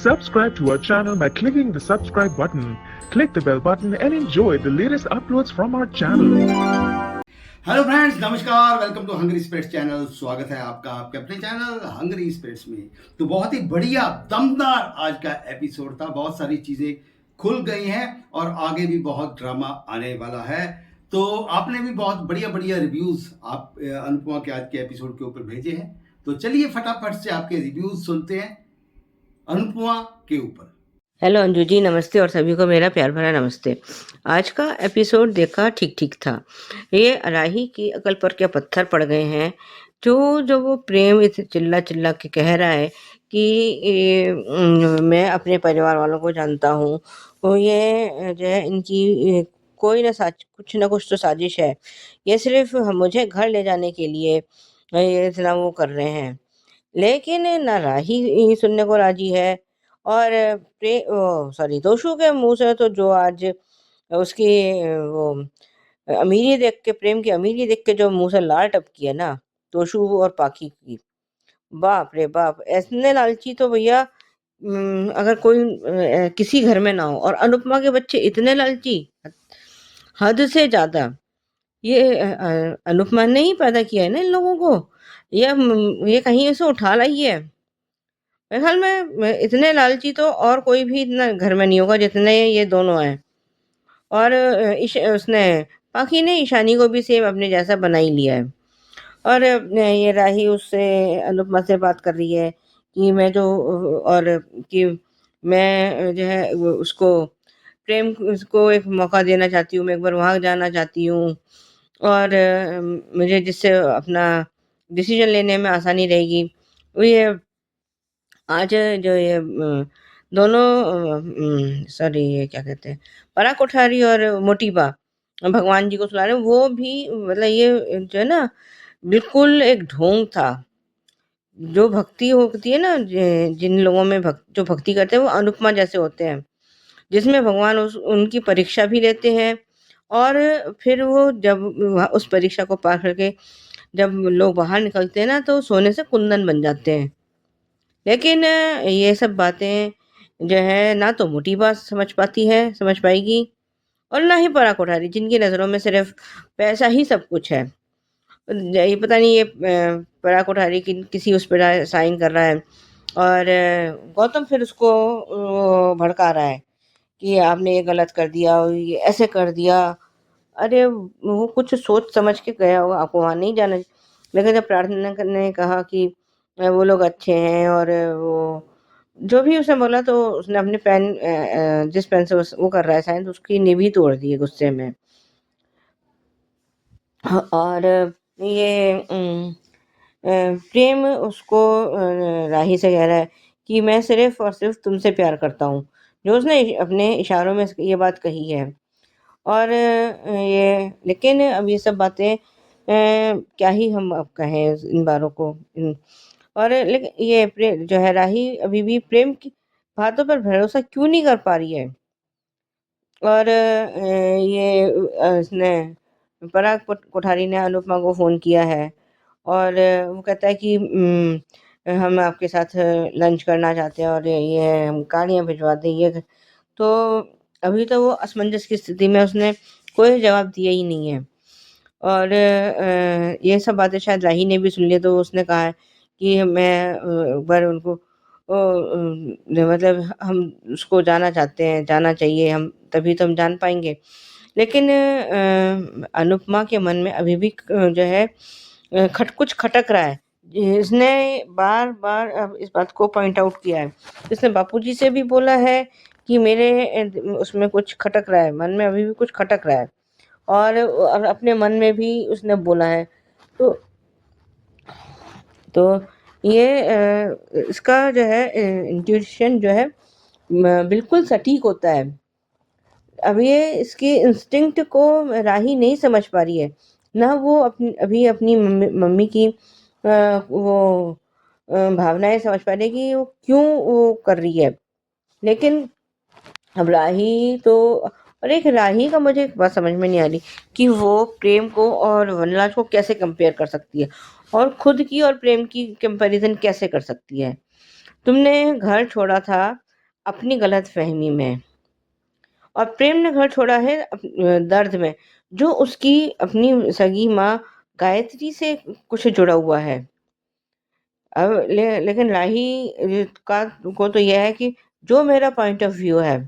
Subscribe to our channel by clicking the subscribe button. Click the bell button and enjoy the latest uploads from our channel. Hello friends, नमस्कार। Welcome to hungry spirits channel. स्वागत है आपका आपके अपने channel Hungary spirits में। तो बहुत ही बढ़िया दमदार आज का एपिसोड था। बहुत सारी चीज़ें खुल गई हैं और आगे भी बहुत ड्रामा आने वाला है। तो आपने भी बहुत बढ़िया बढ़िया रिव्यूज़ आप अनुपमा के आज के एपिसोड के ऊपर भेजे हैं। तो चलिए फटाफट से आपके रिव्यूज़ सुनते हैं अनुपमा के ऊपर। हेलो अंजू जी, नमस्ते और सभी को मेरा प्यार भरा नमस्ते। आज का एपिसोड देखा, ठीक ठीक था। ये राही की अकल पर क्या पत्थर पड़ गए हैं। जो वो प्रेम इस चिल्ला चिल्ला के कह रहा है कि मैं अपने परिवार वालों को जानता हूँ, तो ये जो है इनकी कोई ना कुछ ना कुछ तो साजिश है। ये सिर्फ मुझे घर ले जाने के लिए ये इतना वो कर रहे हैं, लेकिन ना राही सुनने को राजी है। और दोषू के मुंह से तो जो आज उसकी वो अमीरी देख के, प्रेम की अमीरी देख के जो मुंह से लार टपकी है ना दोषू और पाखी की, बाप रे बाप। ऐसने लालची तो भैया अगर कोई किसी घर में ना हो। और अनुपमा के बच्चे इतने लालची, हद से ज्यादा। ये अनुपमा ने ही पैदा किया है ना इन लोगों को। ये कहीं से उठा लाई है। मेरे ख्याल में इतने लालची तो और कोई भी इतना घर में नहीं होगा जितने ये दोनों हैं। और उसने पाखी ने ईशानी को भी सेम अपने जैसा बना ही लिया है। और ये राही उससे अनुपमा से बात कर रही है कि मैं जो और कि मैं जो है उसको प्रेम उसको एक मौका देना चाहती हूँ, मैं एक बार वहाँ जाना चाहती हूँ और मुझे जिससे अपना डिसीजन लेने में आसानी रहेगी। वो ये आज जो ये दोनों सॉरी ये क्या कहते हैं, परा कोठारी और मोटीबा भगवान जी को सुना रहे, वो भी मतलब ये जो है ना बिल्कुल एक ढोंग था। जो भक्ति होती है ना, जिन लोगों में जो भक्ति करते हैं वो अनुपमा जैसे होते हैं, जिसमें भगवान उनकी परीक्षा भी लेते हैं और फिर वो जब उस परीक्षा को पार करके जब लोग बाहर निकलते हैं ना तो सोने से कुंदन बन जाते हैं। लेकिन ये सब बातें जो है ना तो मोटी बात समझ पाएगी और ना ही परा कोठारी, जिनकी नज़रों में सिर्फ पैसा ही सब कुछ है। ये पता नहीं ये परा कोठारी किसी उस पर साइन कर रहा है और गौतम फिर उसको भड़का रहा है कि आपने ये गलत कर दिया और ये ऐसे कर दिया। अरे वो कुछ सोच समझ के गया होगा, आपको वहाँ नहीं जाना। लेकिन जब प्रार्थना करने ने कहा कि वो लोग अच्छे हैं और वो जो भी उसने बोला, तो उसने अपने पेन जिस पेन से वो कर रहा है साइन, तो उसकी निब ही तोड़ दी है गुस्से में। और ये प्रेम उसको राही से कह रहा है कि मैं सिर्फ और सिर्फ तुमसे प्यार करता हूँ, जो उसने अपने इशारों में ये बात कही है। और ये लेकिन अब ये सब बातें क्या ही हम अब कहें इन बारों को और लेकिन ये जो है राही अभी भी प्रेम की बातों पर भरोसा क्यों नहीं कर पा रही है। और ये इसने पराग कोठारी ने अनुपमा को फ़ोन किया है और वो कहता है कि हम आपके साथ लंच करना चाहते हैं और ये हम गाड़ियाँ भिजवा दें। ये तो अभी तो वो असमंजस की स्थिति में, उसने कोई जवाब दिया ही नहीं है। और ये सब बातें शायद राही ने भी सुन ली, तो उसने कहा है कि मैं एक बार उनको मतलब हम उसको जाना चाहते हैं, जाना चाहिए, हम तभी तो हम जान पाएंगे। लेकिन अनुपमा के मन में अभी भी जो है कुछ खटक रहा है। इसने बार बार अब इस बात को पॉइंट आउट किया है। इसने बापूजी से भी बोला है कि मेरे उसमें कुछ खटक रहा है, मन में अभी भी कुछ खटक रहा है। और अपने मन में भी उसने बोला है। तो ये इसका जो है इंट्यूशन जो है बिल्कुल सटीक होता है। अब ये इसकी इंस्टिंक्ट को राही नहीं समझ पा रही है, ना वो अभी अपनी मम्मी की वो भावनाएं समझ पा रही है कि वो क्यों वो कर रही है। लेकिन अब राही तो, और एक राही का मुझे एक बात समझ में नहीं आ रही कि वो प्रेम को और वनराज को कैसे कंपेयर कर सकती है और खुद की और प्रेम की कंपैरिजन कैसे कर सकती है। तुमने घर छोड़ा था अपनी गलतफहमी में, और प्रेम ने घर छोड़ा है दर्द में, जो उसकी अपनी सगी माँ गायत्री से कुछ जुड़ा हुआ है। अब लेकिन राही का को तो यह है कि जो मेरा पॉइंट ऑफ व्यू है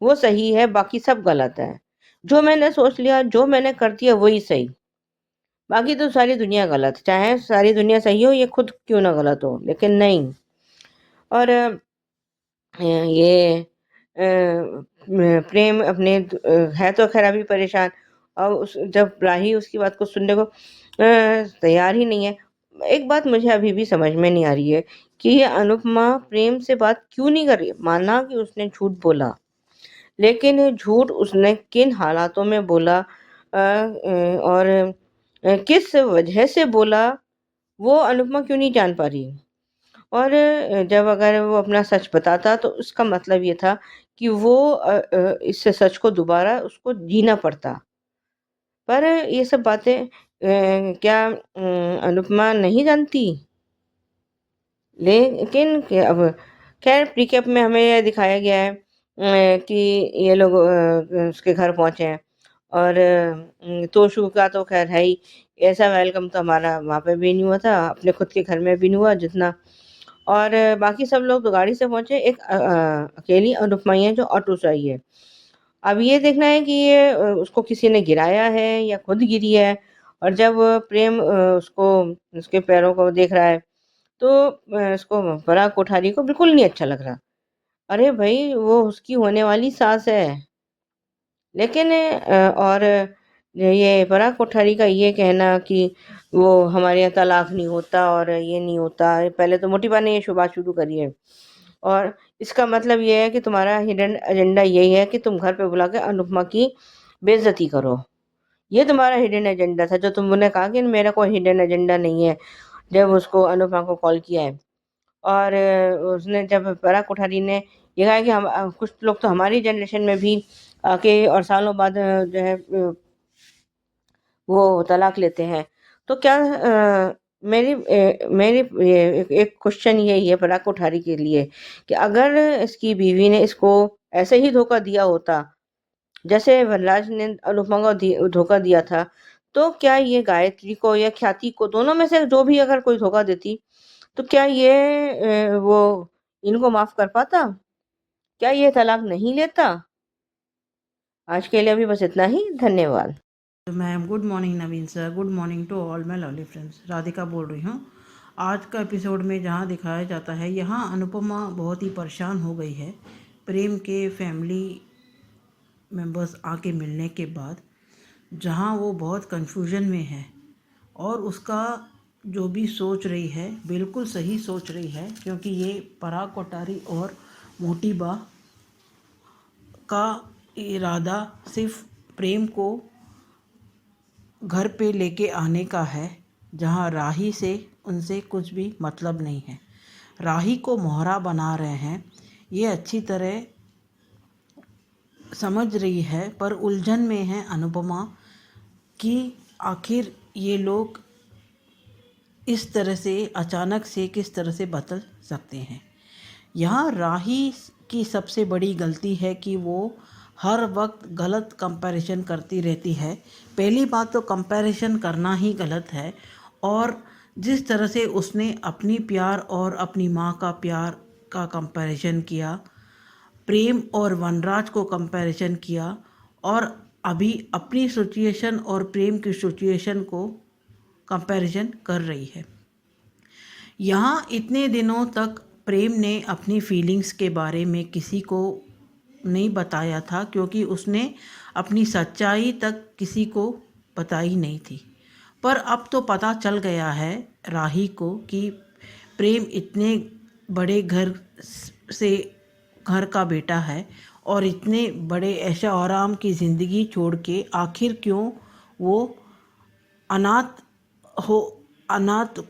वो सही है, बाकी सब गलत है। जो मैंने सोच लिया, जो मैंने कर दिया वही सही, बाकी तो सारी दुनिया गलत। चाहे सारी दुनिया सही हो, ये खुद क्यों ना गलत हो, लेकिन नहीं। और ये प्रेम अपने है तो खैर अभी परेशान, और जब राही उसकी बात को सुनने को तैयार ही नहीं है। एक बात मुझे अभी भी समझ में नहीं आ रही है कि ये अनुपमा प्रेम से बात क्यों नहीं कर रही। माना कि उसने झूठ बोला, लेकिन ये झूठ उसने किन हालातों में बोला, और किस वजह से बोला, वो अनुपमा क्यों नहीं जान पा रही। और जब अगर वो अपना सच बताता तो उसका मतलब ये था कि वो इस सच को दोबारा उसको जीना पड़ता। पर ये सब बातें क्या अनुपमा नहीं जानती? लेकिन अब खैर रिकैप में हमें यह दिखाया गया है कि ये लोग उसके घर पहुंचे हैं, और तोशु का तो खैर है ही। ऐसा वेलकम तो हमारा वहाँ पे भी नहीं हुआ था, अपने खुद के घर में भी नहीं हुआ जितना। और बाकी सब लोग तो गाड़ी से पहुंचे, एक अकेली अनुपमा ही है जो ऑटो से आई है। अब ये देखना है कि ये उसको किसी ने गिराया है या खुद गिरी है। और जब प्रेम उसको उसके पैरों को देख रहा है तो इसको पराग कोठारी को बिल्कुल नहीं अच्छा लग रहा। अरे भाई, वो उसकी होने वाली सास है। लेकिन और ये पराग कोठारी का ये कहना कि वो हमारे यहाँ तलाक नहीं होता और ये नहीं होता, पहले तो मोटीबा ने ये शुरुआत शुरू करी है। और इसका मतलब ये है कि तुम्हारा हिडन एजेंडा यही है कि तुम घर पे बुला के अनुपमा की बेइज्जती करो। ये तुम्हारा हिडन एजेंडा था, जो तुमने कहा कि मेरा कोई हिडन एजेंडा नहीं है, जब उसको अनुपमा को कॉल किया है। और उसने जब पराग कोठारी ने ये कहा कि हम कुछ लोग तो हमारी जनरेशन में भी आके और सालों बाद जो है वो तलाक लेते हैं। तो क्या मेरी एक क्वेश्चन यही है पराग कोठारी के लिए कि अगर इसकी बीवी ने इसको ऐसे ही धोखा दिया होता जैसे वनराज ने अनुपमा को धोखा दिया था, तो क्या ये गायत्री को या ख्याति को, दोनों में से जो भी अगर कोई धोखा देती, तो क्या ये वो इनको माफ कर पाता? क्या ये तलाक नहीं लेता? आज के लिए अभी बस इतना ही। धन्यवाद। Ma'am good morning Naveen sir, good morning to all my lovely friends. Radhika बोल रही हूँ। आज का एपिसोड में जहाँ दिखाया जाता है, यहाँ अनुपमा बहुत ही परेशान हो गई है प्रेम के फैमिली मेंबर्स आके मिलने के बाद, जहाँ वो बहुत कंफ्यूजन में है और उसका जो भी सोच रही है बिल्कुल सही सोच रही है, क्योंकि ये पराग कोठारी और मोटीबा का इरादा सिर्फ प्रेम को घर पे लेके आने का है, जहाँ राही से उनसे कुछ भी मतलब नहीं है। राही को मोहरा बना रहे हैं, ये अच्छी तरह समझ रही है, पर उलझन में है अनुपमा कि आखिर ये लोग इस तरह से अचानक से किस तरह से बदल सकते हैं। यहाँ राही की सबसे बड़ी गलती है कि वो हर वक्त गलत कंपैरिजन करती रहती है। पहली बात तो कंपैरिजन करना ही गलत है, और जिस तरह से उसने अपनी प्यार और अपनी माँ का प्यार का कंपैरिजन किया, प्रेम और वनराज को कंपैरिजन किया, और अभी अपनी सिचुएशन और प्रेम की सिचुएशन को कंपैरिजन कर रही है। यहाँ इतने दिनों तक प्रेम ने अपनी फीलिंग्स के बारे में किसी को नहीं बताया था, क्योंकि उसने अपनी सच्चाई तक किसी को बताई नहीं थी। पर अब तो पता चल गया है राही को कि प्रेम इतने बड़े घर का बेटा है, और इतने बड़े ऐशो आराम की ज़िंदगी छोड़ के आखिर क्यों वो अनाथ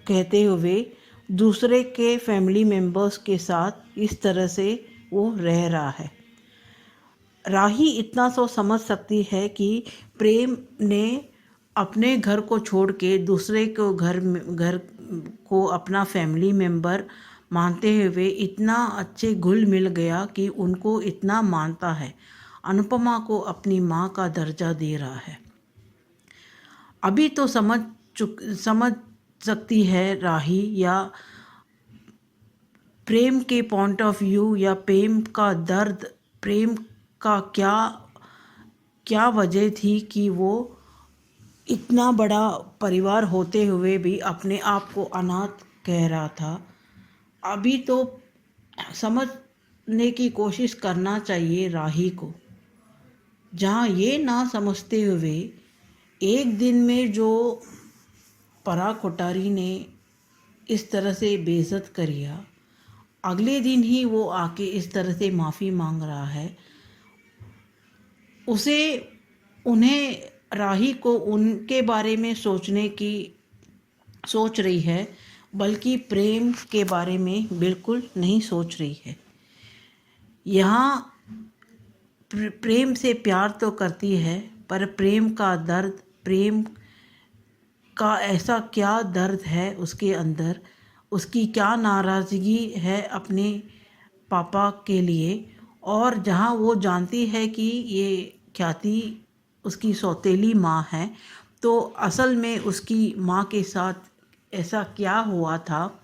कहते हुए दूसरे के फैमिली मेंबर्स के साथ इस तरह से वो रह रहा है। राही इतना तो समझ सकती है कि प्रेम ने अपने घर को छोड़ के दूसरे को घर को अपना फैमिली मेंबर मानते हुए इतना अच्छे घुल मिल गया कि उनको इतना मानता है, अनुपमा को अपनी माँ का दर्जा दे रहा है। अभी तो समझ सकती है राही, या प्रेम के पॉइंट ऑफ व्यू, या प्रेम का दर्द, प्रेम का क्या वजह थी कि वो इतना बड़ा परिवार होते हुए भी अपने आप को अनाथ कह रहा था। अभी तो समझने की कोशिश करना चाहिए राही को, जहाँ ये ना समझते हुए एक दिन में जो पराग कोठारी ने इस तरह से बेइज्जत करिया, अगले दिन ही वो आके इस तरह से माफ़ी मांग रहा है। उन्हें राही को उनके बारे में सोच रही है, बल्कि प्रेम के बारे में बिल्कुल नहीं सोच रही है। यहाँ प्रेम से प्यार तो करती है, पर प्रेम का दर्द, प्रेम का ऐसा क्या दर्द है उसके अंदर, उसकी क्या नाराज़गी है अपने पापा के लिए, और जहाँ वो जानती है कि ये ख्याति उसकी सौतेली माँ है, तो असल में उसकी माँ के साथ ऐसा क्या हुआ था,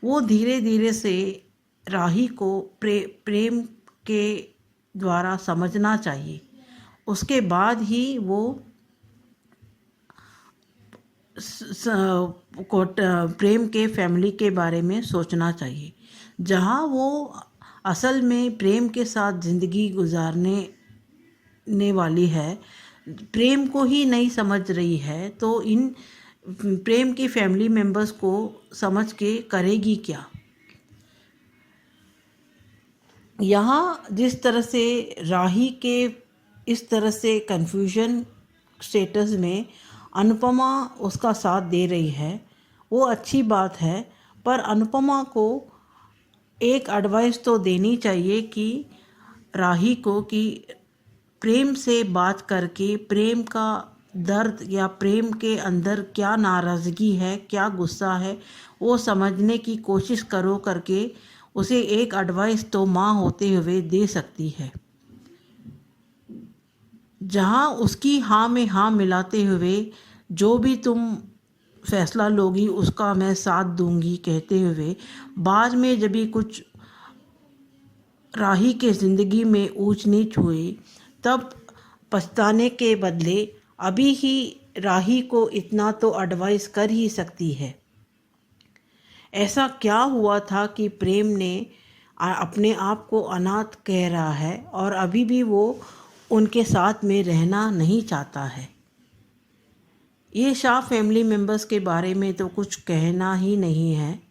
वो धीरे धीरे से राही को प्रेम के द्वारा समझना चाहिए। उसके बाद ही वो प्रेम के फैमिली के बारे में सोचना चाहिए। जहाँ वो असल में प्रेम के साथ ज़िंदगी गुजारने वाली है, प्रेम को ही नहीं समझ रही है, तो इन प्रेम की फैमिली मेंबर्स को समझ के करेगी क्या। यहाँ जिस तरह से राही के इस तरह से कन्फ्यूजन स्टेटस में अनुपमा उसका साथ दे रही है, वो अच्छी बात है, पर अनुपमा को एक एडवाइस तो देनी चाहिए कि राही को, कि प्रेम से बात करके प्रेम का दर्द या प्रेम के अंदर क्या नाराज़गी है, क्या गुस्सा है, वो समझने की कोशिश करके उसे एक एडवाइस तो माँ होते हुए दे सकती है। जहाँ उसकी हाँ में हाँ मिलाते हुए जो भी तुम फैसला लोगी उसका मैं साथ दूंगी कहते हुए, बाद में जब भी कुछ राही के ज़िंदगी में ऊंच नीच हुई, तब पछताने के बदले अभी ही राही को इतना तो एडवाइस कर ही सकती है। ऐसा क्या हुआ था कि प्रेम ने अपने आप को अनाथ कह रहा है और अभी भी वो उनके साथ में रहना नहीं चाहता है। ये शाह फैमिली मेंबर्स के बारे में तो कुछ कहना ही नहीं है,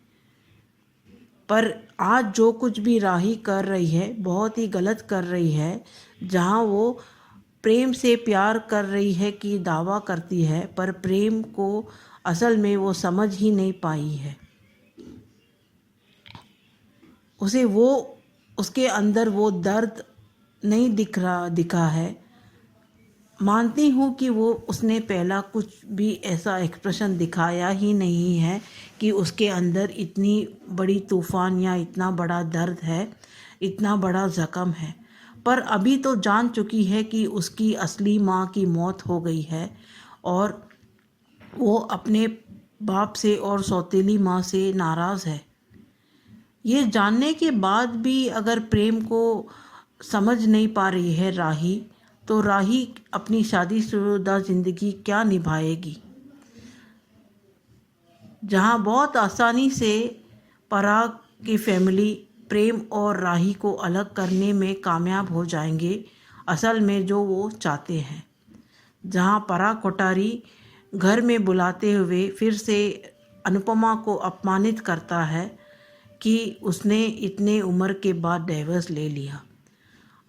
पर आज जो कुछ भी राही कर रही है बहुत ही गलत कर रही है। जहाँ वो प्रेम से प्यार कर रही है कि दावा करती है, पर प्रेम को असल में वो समझ ही नहीं पाई है। उसके अंदर वो दर्द नहीं दिखा है। मानती हूँ कि उसने पहला कुछ भी ऐसा एक्सप्रेशन दिखाया ही नहीं है कि उसके अंदर इतनी बड़ी तूफ़ान या इतना बड़ा दर्द है, इतना बड़ा ज़ख्म है। पर अभी तो जान चुकी है कि उसकी असली माँ की मौत हो गई है और वो अपने बाप से और सौतेली माँ से नाराज़ है। ये जानने के बाद भी अगर प्रेम को समझ नहीं पा रही है राही, तो राही अपनी शादीशुदा ज़िंदगी क्या निभाएगी। जहाँ बहुत आसानी से पराग की फैमिली प्रेम और राही को अलग करने में कामयाब हो जाएंगे, असल में जो वो चाहते हैं। जहाँ पराग कोठारी घर में बुलाते हुए फिर से अनुपमा को अपमानित करता है कि उसने इतने उम्र के बाद डाइवर्स ले लिया।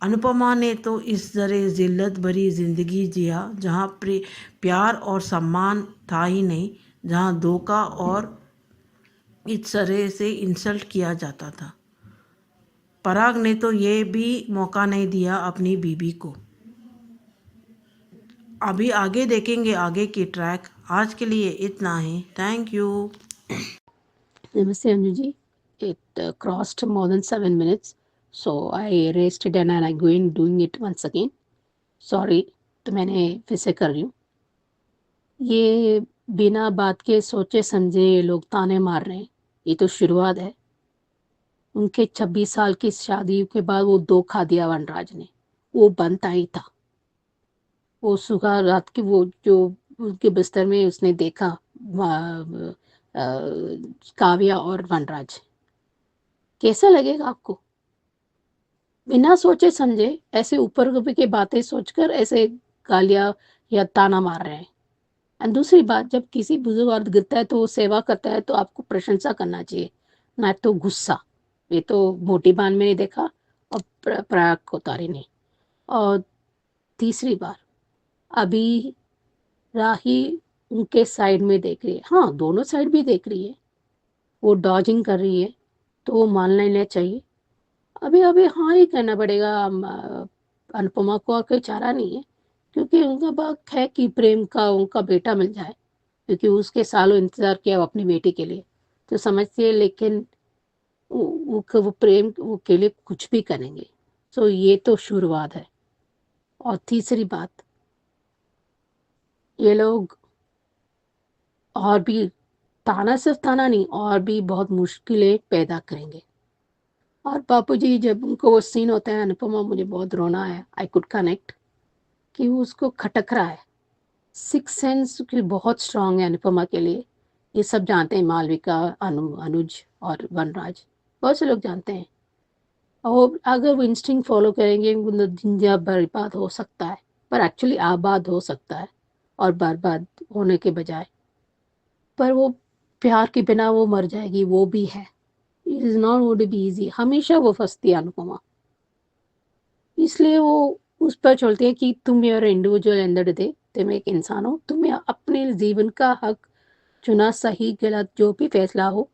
अनुपमा ने तो इस तरह जिल्लत भरी ज़िंदगी जिया जहाँ प्यार और सम्मान था ही नहीं, जहाँ धोखा और इस तरह से इंसल्ट किया जाता था। पराग ने तो ये भी मौका नहीं दिया अपनी बीबी को। अभी आगे देखेंगे आगे की ट्रैक। आज के लिए इतना ही। Thank you. नमस्ते अंजू जी। it crossed more than 7 minutes, so I erased it and I going doing it once again. Sorry, तो मैंने फिर से कर रही हूँ। ये बिना बात के सोचे समझे ये लोग ताने मार रहे हैं, ये तो शुरुआत है। उनके 26 साल की शादी के बाद वो धोखा दिया वनराज ने, वो बनता ही था। वो सुबह रात की वो जो उनके बिस्तर में उसने देखा काव्या और वनराज, कैसा लगेगा आपको? बिना सोचे समझे ऐसे ऊपर की बातें सोचकर ऐसे गालियां या ताना मार रहे हैं। और दूसरी बात, जब किसी बुजुर्ग औरत गिरता है तो वो सेवा करता है तो आपको प्रशंसा करना चाहिए, ना तो गुस्सा। ये तो मोटी बान में नहीं देखा और प्रयाग कोतारी ने। और तीसरी बार, अभी राही उनके साइड में देख रही है, हाँ दोनों साइड भी देख रही है, वो डॉजिंग कर रही है तो वो मान लेना चाहिए। अभी अभी हाँ ही कहना पड़ेगा अनुपमा को, और कोई चारा नहीं है, क्योंकि उनका हक है कि प्रेम का उनका बेटा मिल जाए, क्योंकि उसके सालों इंतजार किया वो अपनी बेटी के लिए, तो समझती है। लेकिन वो प्रेम वो के लिए कुछ भी करेंगे। सो ये तो शुरुआत है। और तीसरी बात, ये लोग और भी ताना, सिर्फ ताना नहीं, और भी बहुत मुश्किलें पैदा करेंगे। और बापूजी जब उनको वो सीन होता है अनुपमा, मुझे बहुत रोना है, आई कुड कनेक्ट कि वो उसको खटक रहा है। सिक्स सेंस बहुत स्ट्रांग है अनुपमा के लिए, ये सब जानते हैं, मालविका, अनुज और वनराज, बहुत से लोग जानते हैं। और अगर वो इंस्टिंक्ट फॉलो करेंगे जिंदगी बर्बाद हो सकता है, पर एक्चुअली आबाद हो सकता है और बर्बाद होने के बजाय। पर वो प्यार के बिना वो मर जाएगी, वो भी है। It is not going to be easy. हमेशा वो फंसती है अनुपमा, इसलिए वो उस पर चलती है कि तुम यार इंडिविजुअल एंड द डे, तुम एक इंसान हो, तुम्हें अपने जीवन का हक चुना, सही गलत जो भी फैसला हो,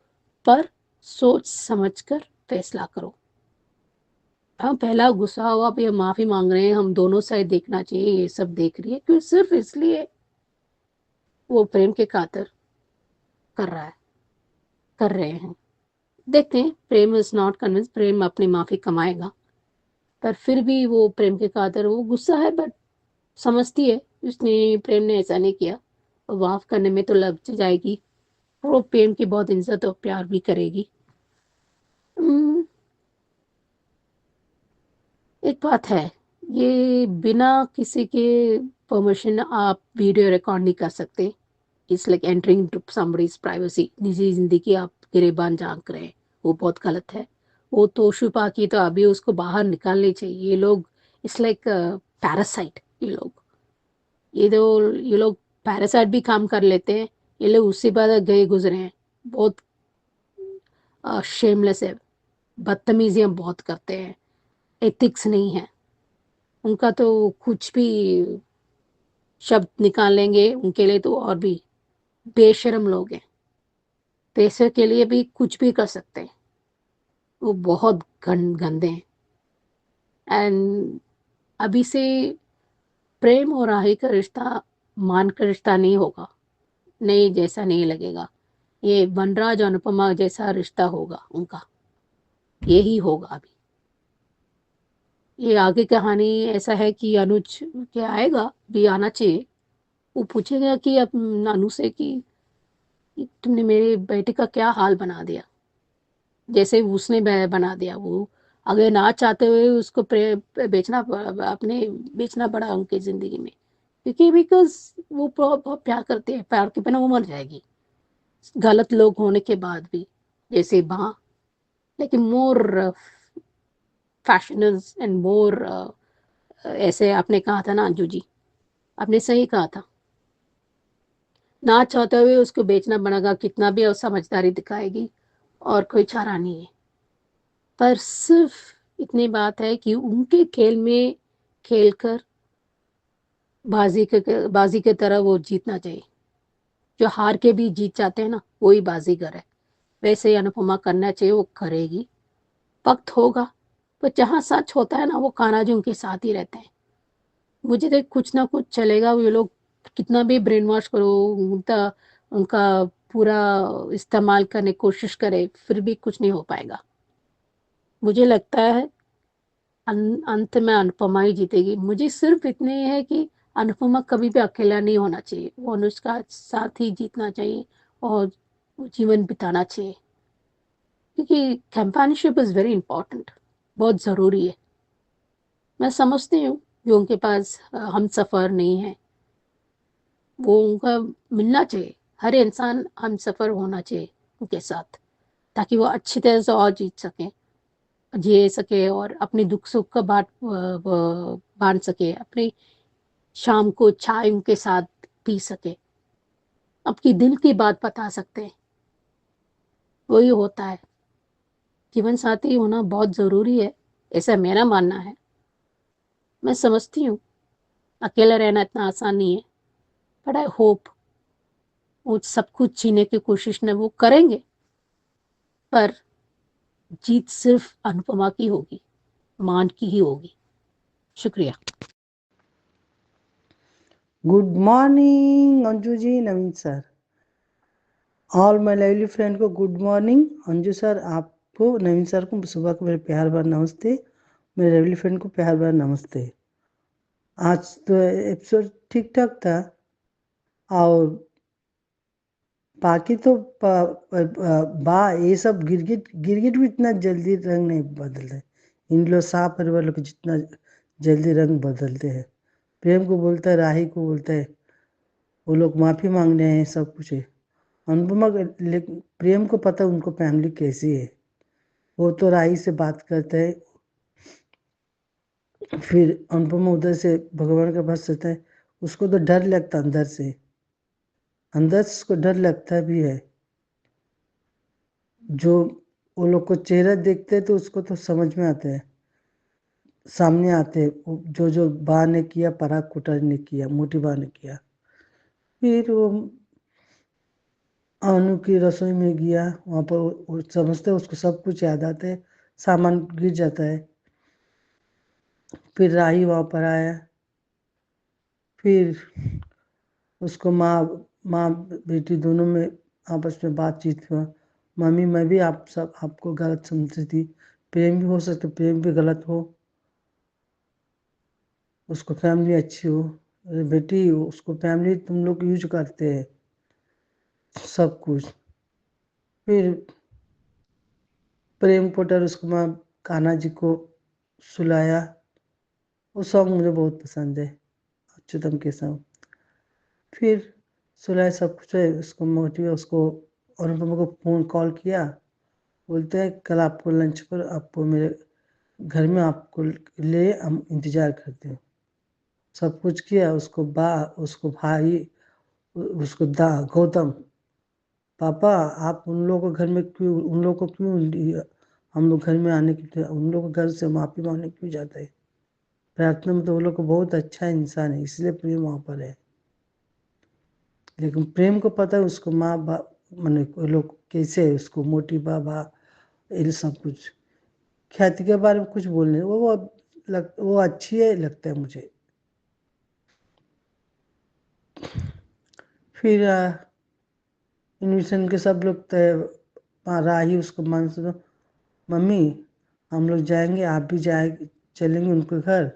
पर सोच समझ कर फैसला करो। हम पहला गुस्सा हुआ, अब ये माफी मांग रहे हैं, हम दोनों साइड देखना चाहिए, ये सब देख रही है क्यों? सिर्फ इसलिए वो प्रेम के खातिर कर रहा है, कर रहे हैं। देखते हैं, प्रेम इज नॉट कन्विंस, प्रेम अपनी माफी कमाएगा, पर फिर भी वो प्रेम के खातिर वो गुस्सा है, बट समझती है उसने, प्रेम ने ऐसा नहीं किया, और माफ करने में तो लग जाएगी, और वो प्रेम की बहुत इज्जत और प्यार भी करेगी। एक बात है, ये बिना किसी के परमिशन आप वीडियो रिकॉर्ड नहीं कर सकते। It's like entering into somebody's privacy, निजी जिंदगी आप गिरेबान झांक रहे हैं, वो बहुत गलत है। वो तो छुपा की तो अभी उसको बाहर निकालनी चाहिए। ये लोग इट्स लाइक पैरासाइट, ये लोग पैरासाइट भी काम कर लेते हैं, ये लोग उससे बाद गए गुजरे हैं, बहुत शेमलेस है, बदतमीजियां बहुत करते हैं, एथिक्स नहीं है उनका, तो कुछ भी शब्द निकाल लेंगे उनके लिए, तो और भी बेशर्म लोग हैं, पैसे के लिए भी कुछ भी कर सकते हैं, वो बहुत गंदे हैं। एंड अभी से प्रेम और राही का रिश्ता मान का रिश्ता नहीं होगा, नहीं जैसा नहीं लगेगा, ये वनराज और अनुपमा जैसा रिश्ता होगा उनका, यही होगा। अभी ये आगे कहानी ऐसा है कि अनुज क्या आएगा, भी आना चाहिए, वो पूछेगा कि अब नानू से कि तुमने मेरे बेटे का क्या हाल बना दिया, जैसे उसने बना दिया। वो अगर ना चाहते हुए उसको बेचना अपने बेचना पड़ा उनकी जिंदगी में, क्योंकि बिकॉज वो बहुत प्यार करते हैं, प्यार के बिना वो मर जाएगी गलत लोग होने के बाद भी, जैसे माँ। लेकिन मोर फैशनर्स एंड मोर, ऐसे आपने कहा था ना अंजू जी, आपने सही कहा था, ना चाहते हुए उसको बेचना पड़ेगा, कितना भी समझदारी दिखाएगी और कोई चारा नहीं है। पर सिर्फ इतनी बात है कि उनके खेल में खेलकर बाजी की तरह वो जीतना चाहिए। जो हार के भी जीत जाते हैं ना, वही बाजीगर है। वैसे ही अनुपमा करना चाहिए, वो करेगी, वक्त होगा। तो जहाँ सच होता है ना, वो कान्हा जी उनके साथ ही रहते हैं। मुझे तो कुछ ना कुछ चलेगा, ये लोग कितना भी ब्रेन वॉश करो, उनका पूरा इस्तेमाल करने की कोशिश करे फिर भी कुछ नहीं हो पाएगा। मुझे लगता है अंत में अनुपमा ही जीतेगी। मुझे सिर्फ इतने ही है कि अनुपमा कभी भी अकेला नहीं होना चाहिए, वो अनुष्का साथ ही जीतना चाहिए और जीवन बिताना चाहिए, क्योंकि कंपेनियनशिप इज़ वेरी इंपॉर्टेंट, बहुत ज़रूरी है। मैं समझती हूँ जो उनके पास हम सफ़र नहीं है, वो उनका मिलना चाहिए। हर इंसान हम सफ़र होना चाहिए उनके साथ, ताकि वो अच्छी तरह से और जी सके और अपने दुख सुख का बांट सके, अपनी शाम को चाय उनके साथ पी सके, अपनी दिल की बात बता सकते हैं। वही होता है, जीवन साथी होना बहुत ज़रूरी है, ऐसा मेरा मानना है। मैं समझती हूँ अकेला रहना इतना आसान नहीं है, बट आई होप वो सब कुछ जीने की कोशिश न वो करेंगे, पर जीत सिर्फ अनुपमा की होगी, मान की ही होगी। शुक्रिया। Good morning Anju ji, Naveen sir, all my lovely friend को गुड मॉर्निंग। अंजू सर आपको, नवीन सर को सुबह को मेरे प्यार भर नमस्ते, मेरे लवली फ्रेंड को प्यार भर नमस्ते। आज तो एपिसोड ठीक ठाक था, और बाकी तो बा ये सब गिरगिट गिरगिट भी इतना जल्दी रंग नहीं बदलते। इन लोग शाह परिवार लोग जितना जल्दी रंग बदलते हैं। प्रेम को बोलता है, राही को बोलता है, वो लोग माफ़ी मांग रहे हैं, सब कुछ है। अनुपमा लेकिन प्रेम को पता है उनको फैमिली कैसी है। वो तो राही से बात करता है, फिर अनुपमा उधर से भगवान का पास रहता है। उसको तो डर लगता अंदर से, अंदर से उसको डर लगता भी है। जो वो लोग को चेहरा देखते हैं तो उसको तो समझ में आता है, सामने आते हैं जो जो बा ने किया, पराग कुटर ने किया, मोटी बा ने किया। फिर वो अनु की रसोई में गया, वहाँ पर वो समझते उसको सब कुछ याद आता है, सामान गिर जाता है। फिर राही वहाँ पर आया, फिर उसको माँ माँ बेटी दोनों में आपस में बातचीत हुआ। मम्मी मैं भी आपको गलत समझती थी, प्रेम भी हो सकता, प्रेम भी गलत हो, उसको फैमिली अच्छी हो। अरे बेटी, उसको फैमिली तुम लोग यूज करते हैं सब कुछ। फिर प्रेम पोटर उसको माँ कान्हा जी को सुलाया। वो सॉन्ग मुझे बहुत पसंद है, अच्युतम के सॉन्ग। फिर सुलाया, सब कुछ है। उसको मोटिव उसको अनुपमा को फ़ोन कॉल किया, बोलते हैं कल आपको लंच पर आपको मेरे घर में आपको ले हम इंतज़ार करते हैं। सब कुछ किया। उसको भाई, उसको गौतम, पापा आप उन लोगों को घर में क्यों, उन लोगों को क्यों हम लोग घर में आने के, उन लोगों को घर से माफ़ी मांगने क्यों जाता है। प्रार्थना में तो वो लोग को बहुत अच्छा इंसान है, इसलिए प्रेम वहाँ पर है। लेकिन प्रेम को पता है उसको माँ बाप मैंने वो लोग कैसे है, उसको मोटी बाबा ये सब कुछ। ख्याति के बारे में कुछ बोलने, वो अच्छी है लगता है मुझे। फिर इन्विटेशन के सब लोग तय, राही उसको मान सुनो, मम्मी हम लोग जाएंगे, आप भी जाएंगे, चलेंगे उनके घर।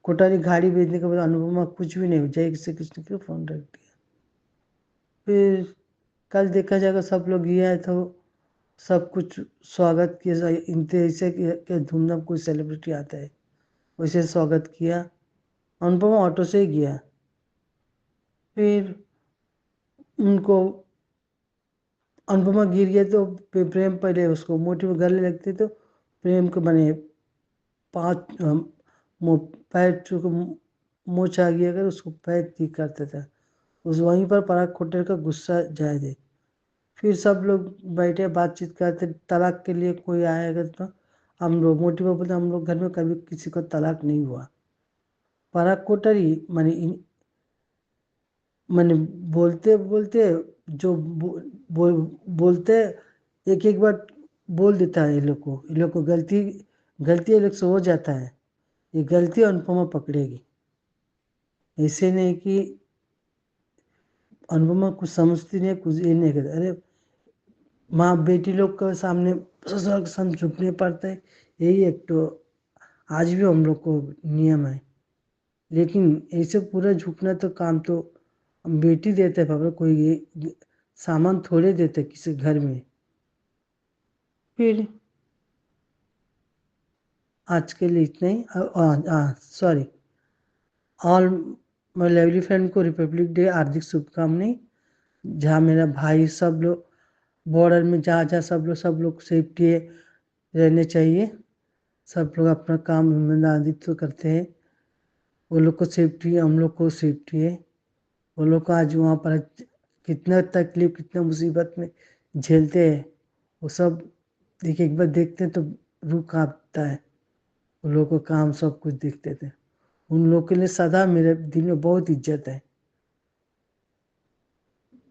कोटारी गाड़ी भेजने के बाद अनुपमा कुछ भी नहीं हो जाए, किसी किसी को फोन रख दिया। फिर कल देखा जाएगा, सब लोग गया है तो सब कुछ स्वागत किया, ऐसे कि धूमधाम कोई सेलिब्रिटी आता है वैसे स्वागत किया। अनुपमा ऑटो से ही गया। फिर उनको अनुपमा गिर गया तो प्रेम पहले उसको मोटी में गले लगते, तो प्रेम को बने पाँच पैर को मोच आ गया, अगर उसको पैर ठीक करता था। उस वहीं पर पराग खोटर का गुस्सा जाए दे। फिर सब लोग बैठे बातचीत करते, तलाक के लिए कोई आएगा तो हम लोग मोटी बाबू बोलते हम लोग घर में कभी किसी को तलाक नहीं हुआ। पराग कोटर ही मैंने बोलते बोलते जो बोलते एक एक बार बोल देता है। ये लोग को गलती ये लोग से हो जाता है। ये गलती अनुपमा पकड़ेगी, ऐसे नहीं कि अनुपमा कुछ समझती नहीं है, कुछ ये नहीं करती। अरे माँ बेटी लोग के सामने ससुराल के सामने झुकने पड़ता है, यही एक तो आज भी हम लोग को नियम है। लेकिन ऐसे पूरा झुकना तो काम तो बेटी देते हैं पापा, कोई ये सामान थोड़े देते किसी घर में। फिर आज के लिए इतना ही। Sorry, all my lovely friend को रिपब्लिक डे हार्दिक शुभकामनाएं। जहाँ मेरा भाई सब लोग बॉर्डर में जहाँ सब लोग सेफ्टी रहने चाहिए। सब लोग अपना काम ईमानदारी तो करते हैं, वो लोग को सेफ्टी है, हम लोग को सेफ्टी है। वो लोग को आज वहाँ पर कितना तकलीफ कितना मुसीबत में झेलते हैं, वो सब देखिए एक बार देखते हैं तो रूह कांपता है। वो लोग को काम सब कुछ देखते थे, उन लोगों के लिए सदा मेरे दिल में बहुत इज्जत है।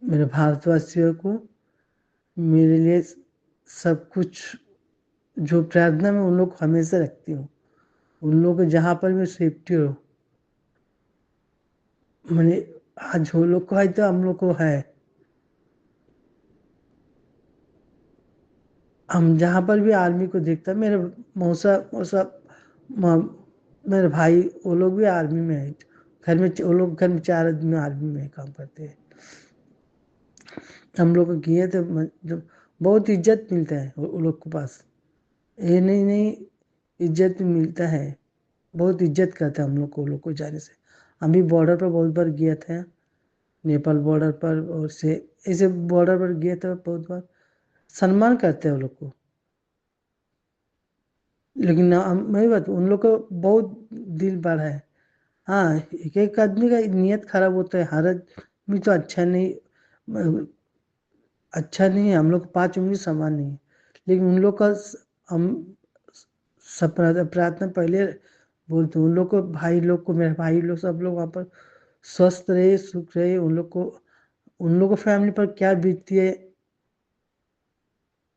मेरे भारतवासियों को मेरे लिए सब कुछ जो प्रार्थना में उन लोग को हमेशा रखती हूँ, उन लोगों को जहाँ पर भी सेफ्टी हो। मैंने आज वो लोग को है तो हम लोग को है। हम जहाँ पर भी आर्मी को देखता, मेरे मौसा मौसा मेरे भाई वो लोग भी आर्मी में है। घर में वो लोग घर में 4 आदमी आर्मी में काम करते हैं। हम लोग किए थे जब बहुत इज्जत मिलता है वो लोग के पास। ये नहीं इज्जत मिलता है, बहुत इज्जत करते हैं हम लोग को वो लोग को जाने से। हम भी बॉर्डर पर बहुत बार गया था, नेपाल बॉर्डर पर, और से ऐसे बॉर्डर पर गया था बहुत बार। सम्मान करते हैं वो लोग को। लेकिन मैं बात उन लोग को बहुत दिल बड़ा है। हाँ, एक एक आदमी का नियत खराब होता है, हर आदमी तो अच्छा नहीं है। हम लोग 5 उंगली समान नहीं है, लेकिन उन लोग का हम सब प्रार्थना पहले बोलते हैं। उन लोग को भाई लोग को, मेरे भाई लोग सब लोग वहाँ पर स्वस्थ रहे, सुख रहे। उन लोग को फैमिली पर क्या बीतती है,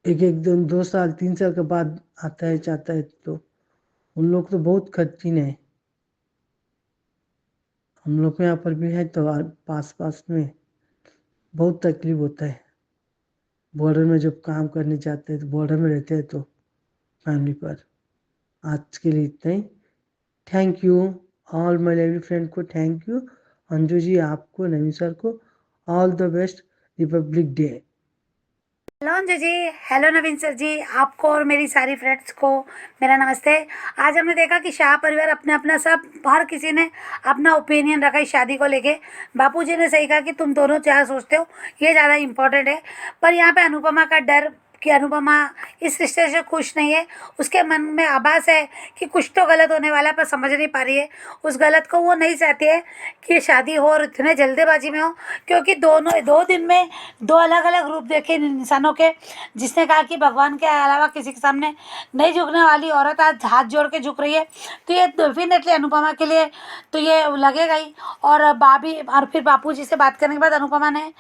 एक 2 साल 3 साल के बाद आता है जाता है, तो उन लोग तो बहुत कठिन है। हम लोग के यहाँ पर भी है तो पास में बहुत तकलीफ होता है। बॉर्डर में जब काम करने जाते हैं तो बॉर्डर में रहते हैं तो फैमिली पर। आज के लिए इतना ही। Thank you all my lovely friend को, थैंक यू अंजू जी, आपको, नवीन सर को, all the best republic day. Hello Anju ji, hello Naveen sir ji, आपको और मेरी सारी फ्रेंड्स को मेरा नमस्ते। आज हमने देखा कि शाह परिवार अपने अपना सब हर किसी ने अपना ओपिनियन रखा इस शादी को लेके। बापूजी ने सही कहा कि तुम दोनों क्या सोचते हो ये ज़्यादा इम्पोर्टेंट है। पर यहाँ पे अनुपमा का डर कि अनुपमा इस रिश्ते से खुश नहीं है, उसके मन में आभास है कि कुछ तो गलत होने वाला है पर समझ नहीं पा रही है। उस गलत को वो नहीं चाहती है कि शादी हो और इतने जल्दबाजी में हो, क्योंकि दोनों 2 दिन में 2 अलग अलग रूप देखे इन इंसानों के। जिसने कहा कि भगवान के अलावा किसी के सामने नहीं झुकने वाली औरत आज हाथ जोड़ के झुक रही है, तो ये डेफिनेटली अनुपमा के लिए तो ये लगेगा ही। और फिर बापूजी से बात करने के बाद अनुपमा ने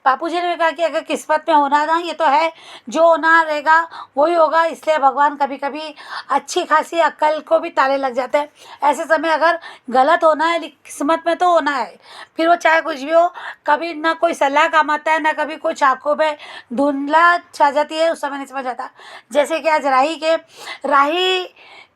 बापूजी ने भी कहा कि अगर किस्मत में होना था ये तो है, जो होना रहेगा वही होगा। इसलिए भगवान कभी कभी अच्छी खासी अक्ल को भी ताले लग जाते हैं। ऐसे समय अगर गलत होना है किस्मत में तो होना है, फिर वो चाहे कुछ भी हो। कभी ना कोई सलाह काम आता है, ना कभी कुछ आंखों पे धुंधला छा जाती है, उस समय नहीं समझ आता। जैसे कि आज राही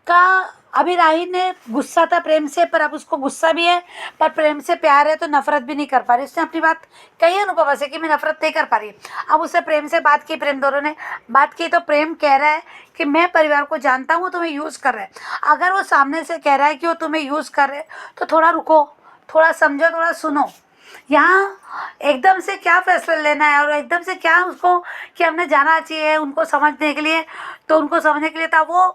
का अभी राही ने गुस्सा था प्रेम से, पर अब उसको गुस्सा भी है, पर प्रेम से प्यार है तो नफरत भी नहीं कर पा रही। उसने अपनी बात कही अनुपमा से कि मैं नफरत नहीं कर पा रही। अब उससे प्रेम से बात की, प्रेम दोनों ने बात की, तो प्रेम कह रहा है कि मैं परिवार को जानता हूँ, तुम्हें यूज़ कर रहा है। अगर वो सामने से कह रहा है कि वो तुम्हें यूज़ कर रहे तो थोड़ा रुको, थोड़ा समझो, थोड़ा सुनो। यहाँ एकदम से क्या फैसला लेना है और एकदम से क्या उसको कि हमने जाना चाहिए उनको समझने के लिए, तो उनको समझने के लिए था वो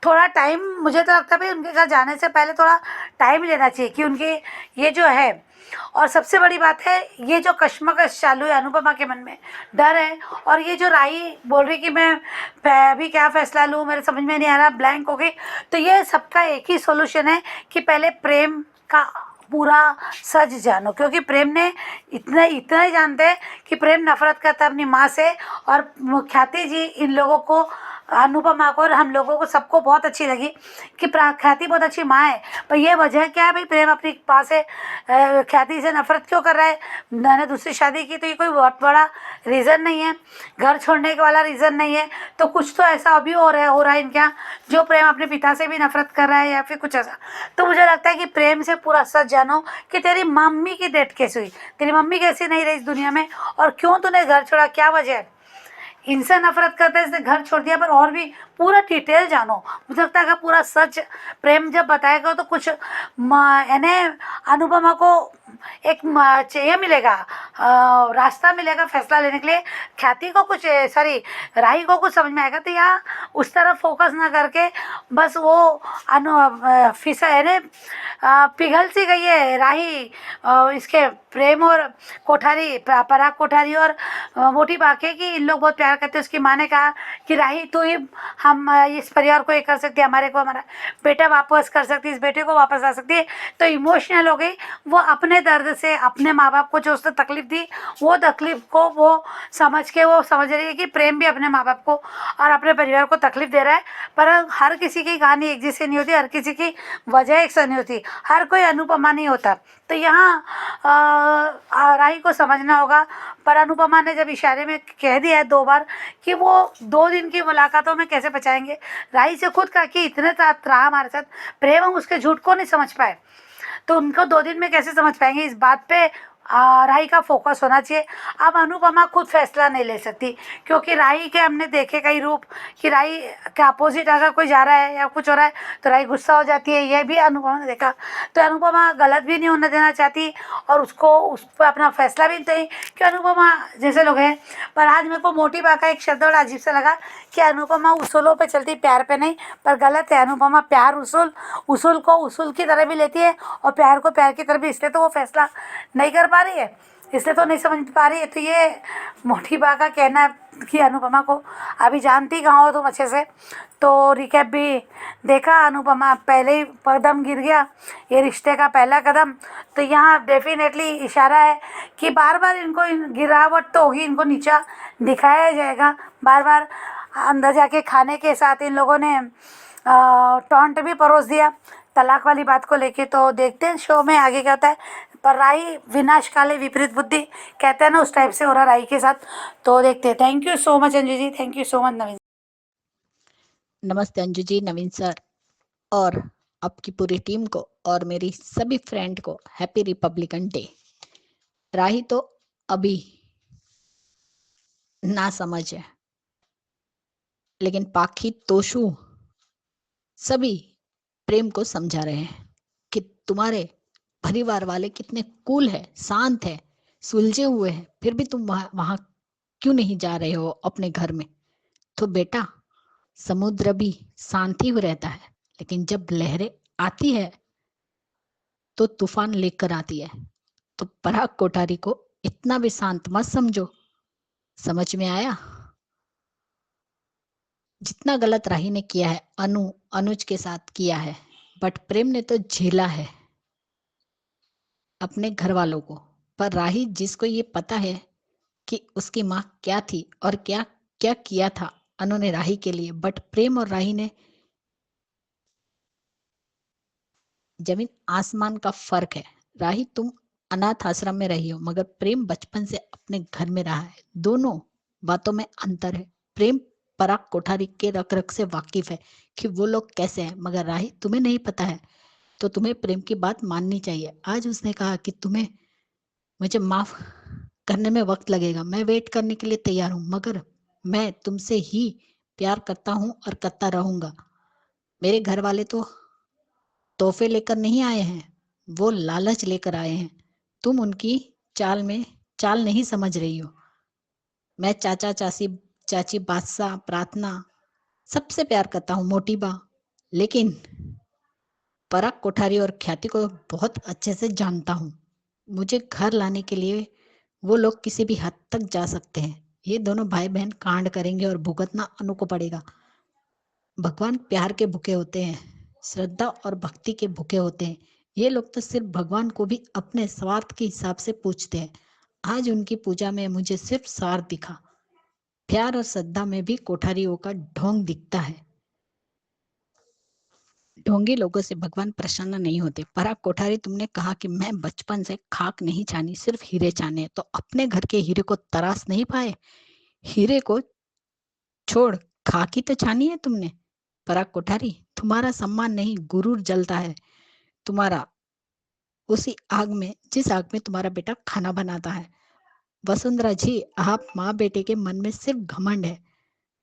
थोड़ा टाइम, मुझे तो लगता है भाई उनके घर जाने से पहले थोड़ा टाइम लेना चाहिए कि उनके ये जो है। और सबसे बड़ी बात है ये जो कश्मकश चालू है अनुपमा के मन में, डर है। और ये जो राही बोल रही कि मैं अभी क्या फ़ैसला लूँ, मेरे समझ में नहीं आ रहा, ब्लैंक हो गई, तो ये सबका एक ही सॉल्यूशन है कि पहले प्रेम का पूरा सच जानो। क्योंकि प्रेम ने इतना ही जानते हैं कि प्रेम नफरत करता है अपनी माँ से। और ख्याति जी इन लोगों को अनुपमा को और हम लोगों को सबको बहुत अच्छी लगी कि ख्याति बहुत अच्छी माँ है। पर ये वजह क्या है भाई, प्रेम अपनी पास है, ख्याति से नफरत क्यों कर रहा है? मैंने दूसरी शादी की तो ये कोई बहुत बड़ा रीज़न नहीं है, घर छोड़ने वाला रीज़न नहीं है। तो कुछ तो ऐसा अभी हो रहा है इनके यहाँ, जो प्रेम अपने पिता से भी नफरत कर रहा है या फिर कुछ ऐसा। तो मुझे लगता है कि प्रेम से पूरा सच जानो कि तेरी मम्मी की डेथ कैसी हुई, तेरी मम्मी कैसी नहीं रही इस दुनिया में, और क्यों तूने घर छोड़ा, क्या वजह है? इनसे नफरत करते हैं, इसने घर छोड़ दिया। पर और भी पूरा डिटेल जानो। मुझे लगता है कि पूरा सच प्रेम जब बताएगा तो कुछ यानी अनुपमा को एक ये मिलेगा, रास्ता मिलेगा फैसला लेने के लिए। ख्याति को कुछ, सॉरी, राही को कुछ समझ में आएगा। तो यहाँ उस तरफ फोकस ना करके बस वो फिसा यानी पिघल सी गई है राही इसके प्रेम और कोठारी, पराग कोठारी और मोटी बाके की। इन लोग बहुत प्यार करते हैं। उसकी माँ ने कहा कि राही तू ही हम इस परिवार को ये कर सकती है, हमारे को हमारा बेटा वापस कर सकती है, इस बेटे को वापस ला सकती है। तो इमोशनल हो गई वो, अपने दर्द से, अपने माँ बाप को जो उसने तकलीफ दी वो तकलीफ को वो समझ के वो समझ रही है कि प्रेम भी अपने माँ बाप को और अपने परिवार को तकलीफ दे रहा है। पर हर किसी की कहानी एक जैसी नहीं होती, हर किसी की वजह एक सा नहीं होती, हर कोई अनुपमा नहीं होता। तो यहाँ राही को समझना होगा। पर अनुपमा ने जब इशारे में कह दिया है 2 बार कि वो 2 दिन की मुलाकातों में कैसे बचाएंगे, राही से खुद कहा कि इतने रहा हमारे साथ प्रेम, हम उसके झूठ को नहीं समझ पाए, तो उनको 2 दिन में कैसे समझ पाएंगे? इस बात पे राही का फोकस होना चाहिए। अब अनुपमा खुद फैसला नहीं ले सकती, क्योंकि राही के हमने देखे कई रूप कि राही के अपोजिट अगर कोई जा रहा है या कुछ हो रहा है तो राही गुस्सा हो जाती है। यह भी अनुपमा ने देखा। तो अनुपमा गलत भी नहीं होने देना चाहती और उसको उस पर अपना फैसला भी नहीं कि अनुपमा जैसे लोग हैं। पर आज मेरे को मोटी बात का एक शब्द बड़ा अजीब सा लगा कि अनुपमा उसूलों पे चलती, प्यार पे नहीं। पर गलत है। अनुपमा प्यार उसूल को उसूल की तरह भी लेती है और प्यार को प्यार की तरह भी। इसलिए तो वो फैसला नहीं कर पा रही है, इसलिए तो नहीं समझ पा रही है। तो ये मोटी बा का कहना है कि अनुपमा को अभी जानती कहाँ हो तुम अच्छे से। तो रिकैप भी देखा, अनुपमा पहले ही कदम गिर गया, ये रिश्ते का पहला कदम। तो यहाँ डेफिनेटली इशारा है कि बार बार इनको गिरावट तो होगी, इनको नीचा दिखाया जाएगा बार बार। अंदर जाके खाने के साथ इन लोगों ने टॉन्ट भी परोस दिया तलाक वाली बात को लेके। तो देखते हैं शो में आगे क्या होता है। पर राही विनाश काले विपरीत बुद्धि कहते हैं ना, उस टाइप से हो रहा राही के साथ। तो देखते हैं। Thank you so much Anju ji, thank you so much Naveen. नमस्ते अंजू जी, नवीन सर और आपकी पूरी टीम को और मेरी सभी फ्रेंड को हैप्पी रिपब्लिकन डे। राही तो अभी ना समझ है, लेकिन पाखी तोशु सभी प्रेम को समझा रहे हैं कि तुम्हारे परिवार वाले कितने कूल है, शांत है, सुलझे हुए हैं, फिर भी तुम वहां क्यों नहीं जा रहे हो अपने घर में? तो बेटा, समुद्र भी शांति हो रहता है, लेकिन जब लहरें आती है तो तूफान लेकर आती है। तो पराग कोठारी को इतना भी शांत मत समझो। समझ में आया? जितना गलत राही ने किया है अनुज के साथ किया है, बट प्रेम ने तो झेला है अपने घर वालों को। पर राही जिसको ये पता है कि उसकी माँ क्या थी और क्या क्या किया था अनु ने राही के लिए, बट प्रेम और राही ने जमीन आसमान का फर्क है। राही तुम अनाथ आश्रम में रही हो, मगर प्रेम बचपन से अपने घर में रहा है। दोनों बातों में अंतर है। प्रेम पराग कोठारी के रख रख से वाकिफ है कि वो लोग कैसे हैं, मगर राही तुम्हें नहीं पता है। तो तुम्हें प्रेम की बात माननी चाहिए। आज उसने कहा कि तुम्हें मुझे माफ करने में वक्त लगेगा, मैं वेट करने के लिए तैयार हूं, मगर मैं तुमसे ही प्यार करता हूं और करता रहूंगा। मेरे घर वाले तो तोहफे लेकर नहीं आए हैं, वो लालच लेकर आए हैं। तुम उनकी चाल नहीं समझ रही हो। मैं चाचा चाची बादशाह प्रार्थना सबसे प्यार करता हूँ मोटी बा, लेकिन पराग कोठारी और ख्याति को बहुत अच्छे से जानता हूँ। मुझे घर लाने के लिए वो लोग किसी भी हद तक जा सकते हैं। ये दोनों भाई बहन कांड करेंगे और भुगतना अनु को पड़ेगा। भगवान प्यार के भूखे होते हैं, श्रद्धा और भक्ति के भूखे होते हैं। ये लोग तो सिर्फ भगवान को भी अपने स्वार्थ के हिसाब से पूजते हैं। आज उनकी पूजा में मुझे सिर्फ स्वार्थ दिखा। प्यार और श्रद्धा में भी कोठारियों का ढोंग दिखता है। ढोंगी लोगों से भगवान प्रसन्न नहीं होते। पराग कोठारी, तुमने कहा कि मैं बचपन से खाक नहीं छानी, सिर्फ हीरे छाने, तो अपने घर के हीरे को तराश नहीं पाए? हीरे को छोड़ खाकी तो छानी है तुमने। पराग कोठारी, तुम्हारा सम्मान नहीं, गुरूर जलता है तुम्हारा उसी आग में जिस आग में तुम्हारा बेटा खाना बनाता है। वसुंधरा जी, आप माँ बेटे के मन में सिर्फ घमंड है,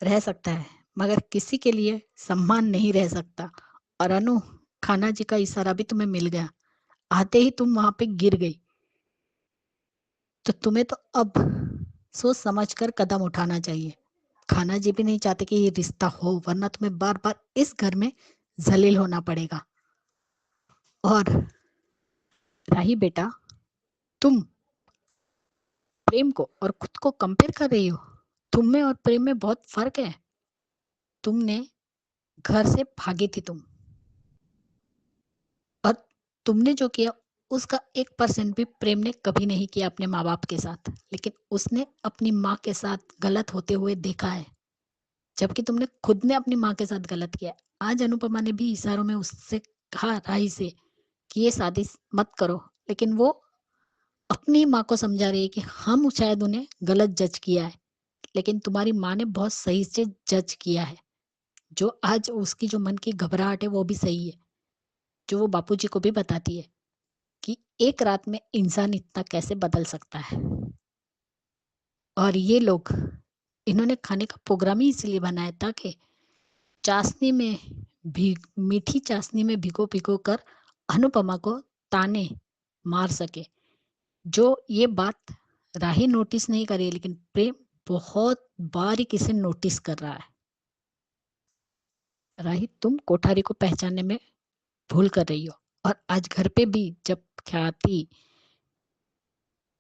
रह सकता है, मगर किसी के लिए सम्मान नहीं रह सकता। और अनु, खाना जी का इशारा भी तुम्हें मिल गया, आते ही तुम वहां पे गिर गई। तो तुम्हें तो अब सोच समझ कर कदम उठाना चाहिए। खाना जी भी नहीं चाहते कि ये रिश्ता हो, वरना तुम्हें बार बार इस घर में जलील होना पड़ेगा। और राही बेटा, तुम प्रेम को और खुद को कंपेयर कर रही हो। तुम में और प्रेम में बहुत फर्क है। तुमने घर से भागी थी तुम, और तुमने जो किया उसका 1% भी प्रेम ने कभी नहीं किया अपने माँ बाप के साथ, लेकिन उसने अपनी माँ के साथ गलत होते हुए देखा है, जबकि तुमने खुद ने अपनी माँ के साथ गलत किया। आज अनुपमा ने भी इशारों में उससे कहा, राही से, कि ये शादी मत करो, लेकिन वो अपनी माँ को समझा रही है कि हम शायद उन्हें गलत जज किया है, लेकिन तुम्हारी माँ ने बहुत सही से जज किया है। जो आज उसकी जो मन की घबराहट है वो भी सही है, जो वो बापूजी को भी बताती है कि एक रात में इंसान इतना कैसे बदल सकता है। और ये लोग, इन्होंने खाने का प्रोग्राम ही इसलिए बनाया ताकि चाशनी में भी मीठी चाशनी में भिगो भिगो कर अनुपमा को ताने मार सके। जो ये बात राही नोटिस नहीं करी, लेकिन प्रेम बहुत बारीकी से नोटिस कर रहा है। राही, तुम कोठारी को पहचानने में भूल कर रही हो। और आज घर पे भी जब ख्याति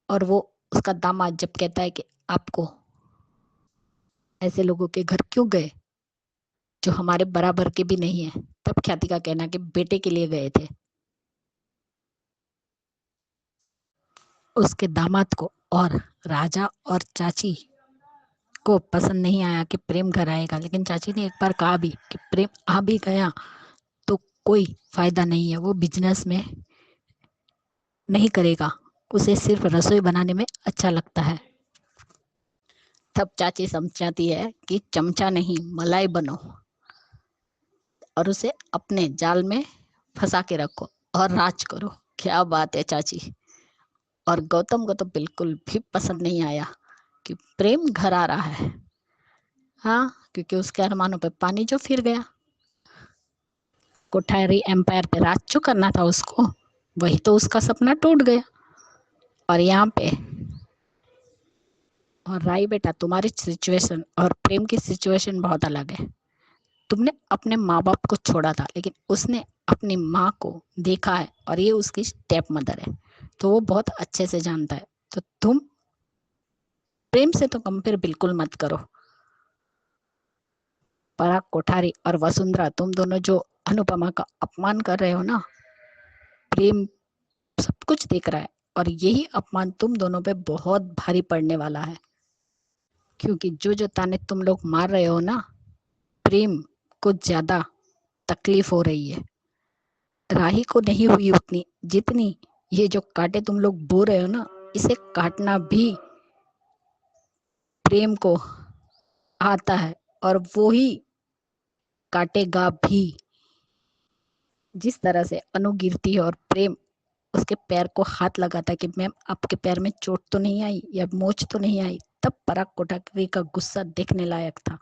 और वो उसका दामाद जब कहता है कि आपको ऐसे लोगों के घर क्यों गए जो हमारे बराबर के भी नहीं है, तब ख्याति का कहना कि बेटे के लिए गए थे। उसके दामाद को और राजा और चाची को पसंद नहीं आया कि प्रेम घर आएगा, लेकिन चाची ने एक बार कहा भी कि प्रेम आ भी गया तो कोई फायदा नहीं है, वो बिजनेस में नहीं करेगा, उसे सिर्फ रसोई बनाने में अच्छा लगता है। तब चाची समझाती है कि चमचा नहीं मलाई बनो और उसे अपने जाल में फंसा के रखो और राज करो। क्या बात है चाची। और गौतम को तो बिल्कुल भी पसंद नहीं आया कि प्रेम घर आ रहा है। हाँ, क्योंकि उसके अरमानों पे पानी जो फिर गया। कोठारी एम्पायर पे राज जो करना था उसको, वही तो उसका सपना टूट गया। और यहाँ पे और राई बेटा, तुम्हारी सिचुएशन और प्रेम की सिचुएशन बहुत अलग है। तुमने अपने माँ बाप को छोड़ा था, लेकिन उसने अपनी माँ को देखा है और ये उसकी स्टेप मदर है, तो वो बहुत अच्छे से जानता है। तो तुम प्रेम से तो कंपेयर बिल्कुल मत करो। पराग कोठारी और वसुंधरा, तुम दोनों जो अनुपमा का अपमान कर रहे हो ना, प्रेम सब कुछ देख रहा है और यही अपमान तुम दोनों पे बहुत भारी पड़ने वाला है, क्योंकि जो जो ताने तुम लोग मार रहे हो ना, प्रेम को ज्यादा तकलीफ हो रही है। राही को नहीं हुई उतनी जितनी ये जो कांटे तुम लोग बो रहे हो ना, इसे काटना भी प्रेम को आता है और वो ही काटेगा भी। जिस तरह से अनु गिरती है और प्रेम उसके पैर को हाथ लगाता है कि मैम आपके पैर में चोट तो नहीं आई या मोच तो नहीं आई, तब पराग कोठारी का गुस्सा देखने लायक था।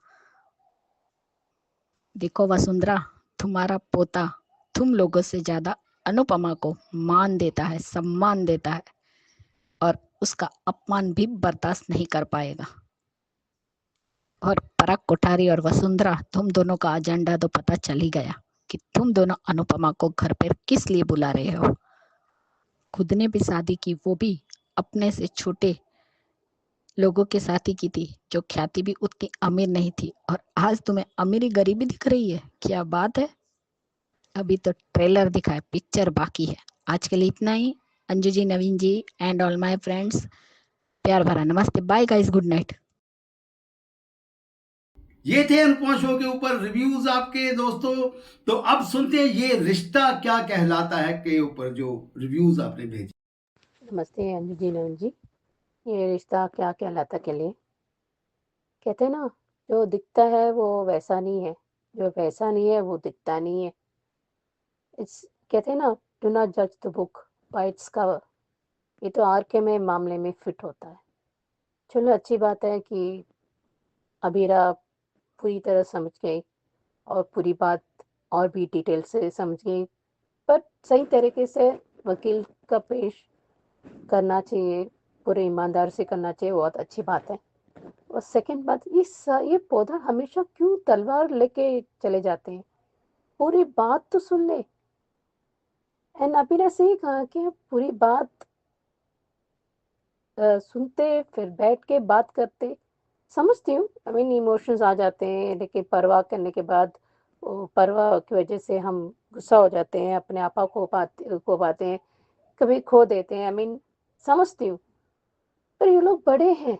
देखो वसुंधरा, तुम्हारा पोता तुम लोगों से ज्यादा अनुपमा को मान देता है, सम्मान देता है, और उसका अपमान भी बर्दाश्त नहीं कर पाएगा। और पराग कोठारी और वसुंधरा, तुम दोनों का एजेंडा तो पता चल ही गया कि तुम दोनों अनुपमा को घर पर किस लिए बुला रहे हो। खुद ने भी शादी की, वो भी अपने से छोटे लोगों के साथ ही की थी, जो ख्याति भी उतनी अमीर नहीं थी, और आज तुम्हें अमीरी गरीबी दिख रही है। क्या बात है। अभी तो ट्रेलर दिखा है, पिक्चर बाकी है। आज के लिए इतना ही। अंजू जी, नवीन जी एंड ऑल माय फ्रेंड्स, प्यार भरा नमस्ते, बाय गाइस, गुड नाइट। ये थे अनुपमा शो के ऊपर रिव्यूज आपके दोस्तों। तो अब सुनते हैं ये रिश्ता क्या कहलाता है के ऊपर जो रिव्यूज आपने भेजे। नमस्ते अंजू जी, नयन जी। ये रिश्ता क्या कहलाता के लिए कहते हैं ना, जो दिखता है वो वैसा नहीं है, जो वैसा नहीं है वो दिखता नहीं है। इट्स कहते हैं ना, डू नॉट जज the book by its cover. ये तो आर के में मामले में फिट होता है। चलो अच्छी बात है कि अबीरा पूरी तरह समझ गई और पूरी बात और भी डिटेल से समझ गई, पर सही तरीके से वकील का पेश करना चाहिए, पूरे ईमानदार से करना चाहिए, बहुत अच्छी बात है। और सेकंड बात, ये पौधा हमेशा क्यों तलवार लेके चले जाते हैं? पूरी बात तो सुन ले। एंड अबीरा से ही कहा कि पूरी बात सुनते, फिर बैठ के बात करते। समझती हूँ, आई मीन इमोशंस आ जाते हैं, लेकिन परवाह करने के बाद परवाह की वजह से हम गुस्सा हो जाते हैं, अपने आपा खो पाते हैं, कभी खो देते हैं। आई मीन समझती हूँ, पर ये लोग बड़े हैं,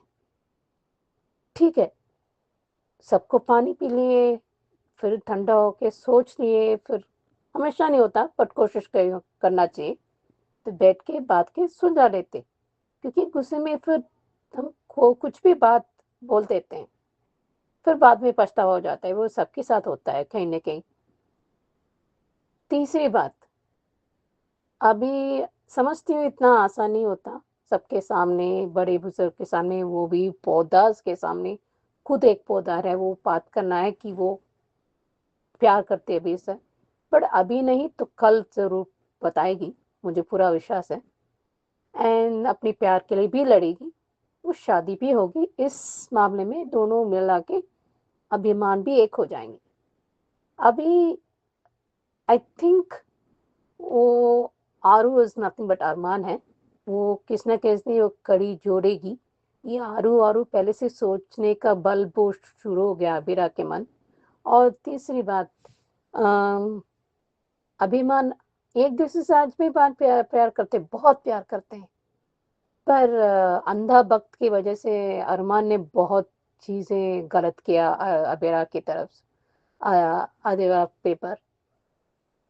ठीक है, सबको पानी पी लिए, फिर ठंडा होके सोच लिए, फिर हमेशा नहीं होता बट कोशिश करना चाहिए, तो बैठ के बात के सुलझा लेते। क्योंकि गुस्से में फिर हम कुछ भी बात बोल देते हैं, फिर बाद में पछतावा हो जाता है। वो सबके साथ होता है कहीं ना कहीं। तीसरी बात, अभी समझती हूँ इतना आसान नहीं होता सबके सामने, बड़े बुजुर्ग के सामने, वो भी पौधा के सामने, खुद एक पौधा है, वो बात करना है कि वो प्यार करती है अभी से। बट अभी नहीं तो कल जरूर बताएगी, मुझे पूरा विश्वास है। एंड अपने प्यार के लिए भी लड़ेगी, वो शादी भी होगी। इस मामले में दोनों मिला के अभिमान भी एक हो जाएंगे। अभी आई थिंक वो आरू इज नथिंग बट अरमान है, वो किस ना किस दिन वो कड़ी जोड़ेगी। ये आरू आरू पहले से सोचने का बल वो शुरू हो गया अबीरा के मन। और तीसरी बात, अम, अभिमान एक दूसरे से आज भी बात प्यार करते, बहुत प्यार करते हैं, पर अंधा भक्त की वजह से अरमान ने बहुत चीजें गलत किया अबीरा की तरफ। अबीरा पेपर,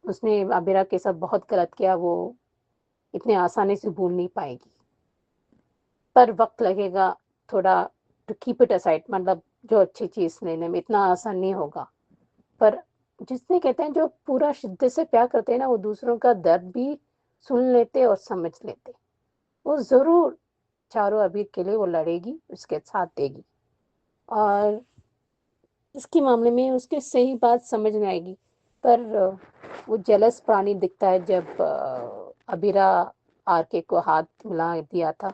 उसने अबीरा के साथ बहुत गलत किया, वो इतने आसानी से भूल नहीं पाएगी, पर वक्त लगेगा थोड़ा टू कीप इट असाइड। मतलब जो अच्छी चीज लेने में इतना आसान नहीं होगा। पर जिसने कहते हैं जो पूरा शिद्दत से प्यार करते हैं ना, वो दूसरों का दर्द भी सुन लेते और समझ लेते। वो जरूर चारों अबीर के लिए वो लड़ेगी, उसके साथ देगी, और इसके मामले में उसके सही बात समझ में आएगी। पर वो जेलस प्राणी दिखता है। जब अबीरा आर के को हाथ मिला दिया था,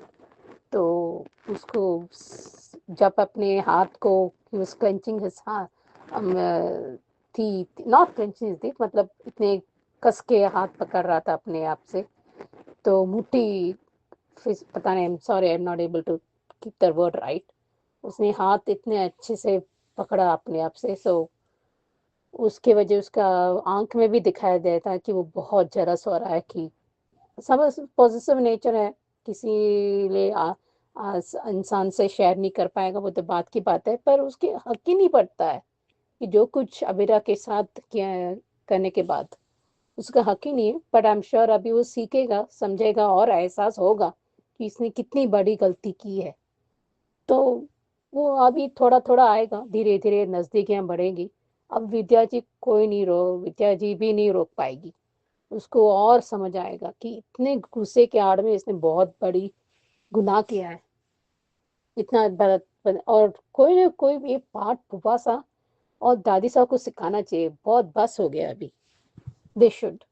तो उसको जब अपने हाथ को क्लेंचिंग हिज हाथ थी, नॉट क्लेंचिंग हिज, मतलब इतने कस के हाथ पकड़ रहा था अपने आप से, तो मुट्ठी, पता नहीं, I am sorry, I am not able to keep the word right. उसने हाथ इतने अच्छे से पकड़ा अपने आप से, सो उसके वजह उसका आंख में भी दिखाई देता कि वो बहुत जरस हो रहा है, कि सब पॉजिटिव नेचर है, किसी लिए इंसान से शेयर नहीं कर पाएगा, वो तो बात की बात है, पर उसके हक ही नहीं पड़ता है कि जो कुछ अबीरा के साथ किया करने के बाद उसका हक ही नहीं है। बट आई एम श्योर अभी वो सीखेगा, समझेगा और एहसास होगा कि इसने कितनी बड़ी गलती की है। तो वो अभी थोड़ा थोड़ा आएगा, धीरे धीरे नजदीकियां बढ़ेगी। अब विद्या जी भी नहीं रोक पाएगी, उसको और समझ आएगा कि इतने गुस्से के आड़ में इसने बहुत बड़ी गुनाह किया है, इतना और कोई ना कोई ये पाठ फूफा सा और दादी साहब को सिखाना चाहिए। बहुत बस हो गया अभी, they should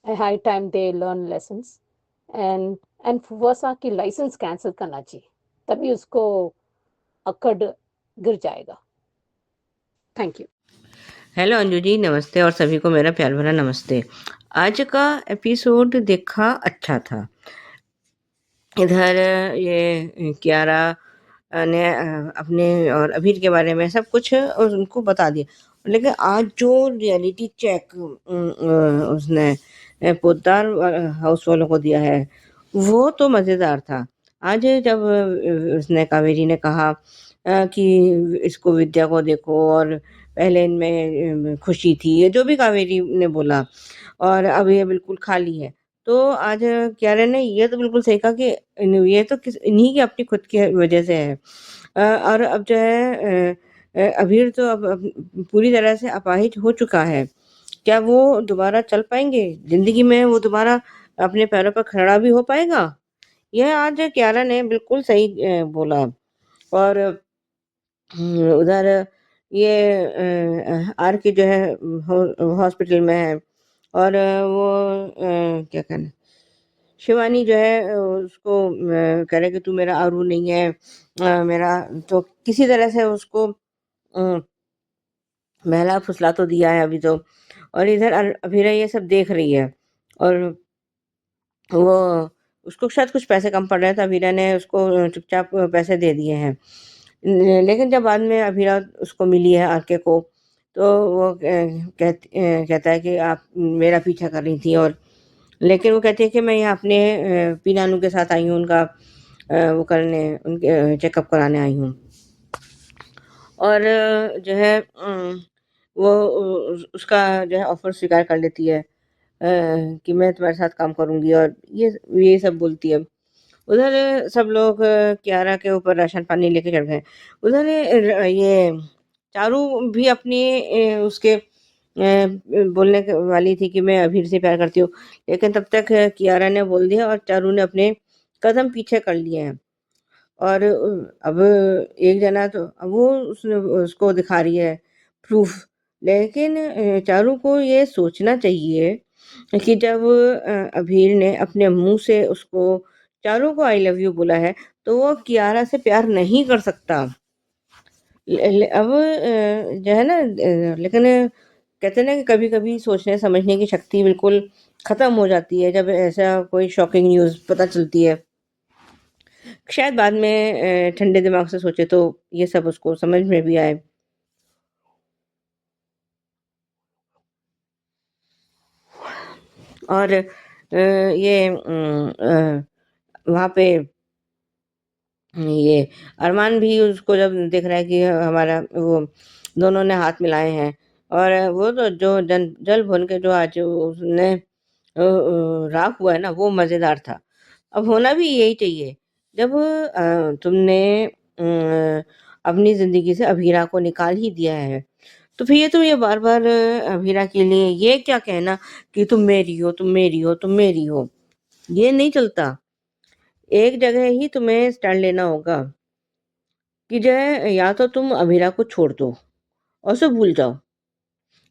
high time they learn lessons. And फूफा साहब की लाइसेंस कैंसिल करना चाहिए, तभी उसको अकड़ गिर जाएगा। Thank you. हेलो अंजू जी, नमस्ते, और सभी को मेरा प्यार भरा नमस्ते। आज का एपिसोड देखा, अच्छा था। इधर ये कियारा ने अपने और अभीर के बारे में सब कुछ उनको बता दिया, लेकिन आज जो रियलिटी चेक उसने पोद्दार हाउस वालों को दिया है, वो तो मज़ेदार था। आज जब उसने कावेरी ने कहा कि इसको विद्या को देखो और पहले इनमें खुशी थी, ये जो भी कावेरी ने बोला, और अब ये बिल्कुल खाली है। तो आज कियारा ने ये तो बिल्कुल सही कहा कि ये तो इन्हीं की अपनी खुद की वजह से है। और अब जो है अभीर तो अब पूरी तरह से अपाहिज हो चुका है। क्या वो दोबारा चल पाएंगे जिंदगी में? वो दोबारा अपने पैरों पर खड़ा भी हो पाएगा? यह आज कियारा ने बिल्कुल सही बोला। और उधर ये आर के जो है हॉस्पिटल में है, और वो क्या कहना, शिवानी जो है उसको कह रहे कि तू मेरा आरू नहीं है, मेरा, तो किसी तरह से उसको अ, बहला फुसला तो दिया है अभी तो। और इधर अभीरा ये सब देख रही है, और वो उसको शायद कुछ पैसे कम पड़ रहे थे, तो अभीरा ने उसको चुपचाप पैसे दे दिए हैं। लेकिन जब बाद में अभीरा उसको मिली है आर के को, तो वो कहता है कि आप मेरा पीछा कर रही थी, और लेकिन वो कहती है कि मैं यहाँ अपने पीनानू के साथ आई हूँ, उनका वो करने, उनके चेकअप कराने आई हूँ। और जो है वो उसका जो है ऑफर स्वीकार कर लेती है कि मैं तुम्हारे साथ काम करूँगी, और ये सब बोलती है। उधर सब लोग कियारा के ऊपर राशन पानी लेके चढ़ गए। उधर ये चारू भी अपनी उसके बोलने वाली थी कि मैं अभीर से प्यार करती हूँ, लेकिन तब तक कियारा ने बोल दिया और चारू ने अपने कदम पीछे कर लिए हैं। और अब एक जना तो अब वो उसने उसको दिखा रही है प्रूफ, लेकिन चारू को ये सोचना चाहिए कि जब अभीर ने अपने मुंह से उसको चारू को आई लव यू बोला है, तो वो कियारा से प्यार नहीं कर सकता। अब जो है ना, लेकिन कहते हैं ना कि कभी कभी सोचने समझने की शक्ति बिल्कुल खत्म हो जाती है जब ऐसा कोई शॉकिंग न्यूज़ पता चलती है। शायद बाद में ठंडे दिमाग से सोचे तो ये सब उसको समझ में भी आए। और ये वहाँ पे ये अरमान भी उसको जब देख रहा है कि हमारा वो दोनों ने हाथ मिलाए हैं, और वो तो जो जल भुन के जो आज उसने राख हुआ है ना, वो मज़ेदार था। अब होना भी यही चाहिए। जब तुमने अपनी ज़िंदगी से अभीरा को निकाल ही दिया है, तो फिर ये बार-बार अभीरा के लिए ये क्या कहना कि तुम मेरी हो, तुम मेरी हो, तुम मेरी हो, ये नहीं चलता। एक जगह ही तुम्हें स्टैंड लेना होगा कि जो है या तो तुम अभीरा को छोड़ दो और उसे भूल जाओ,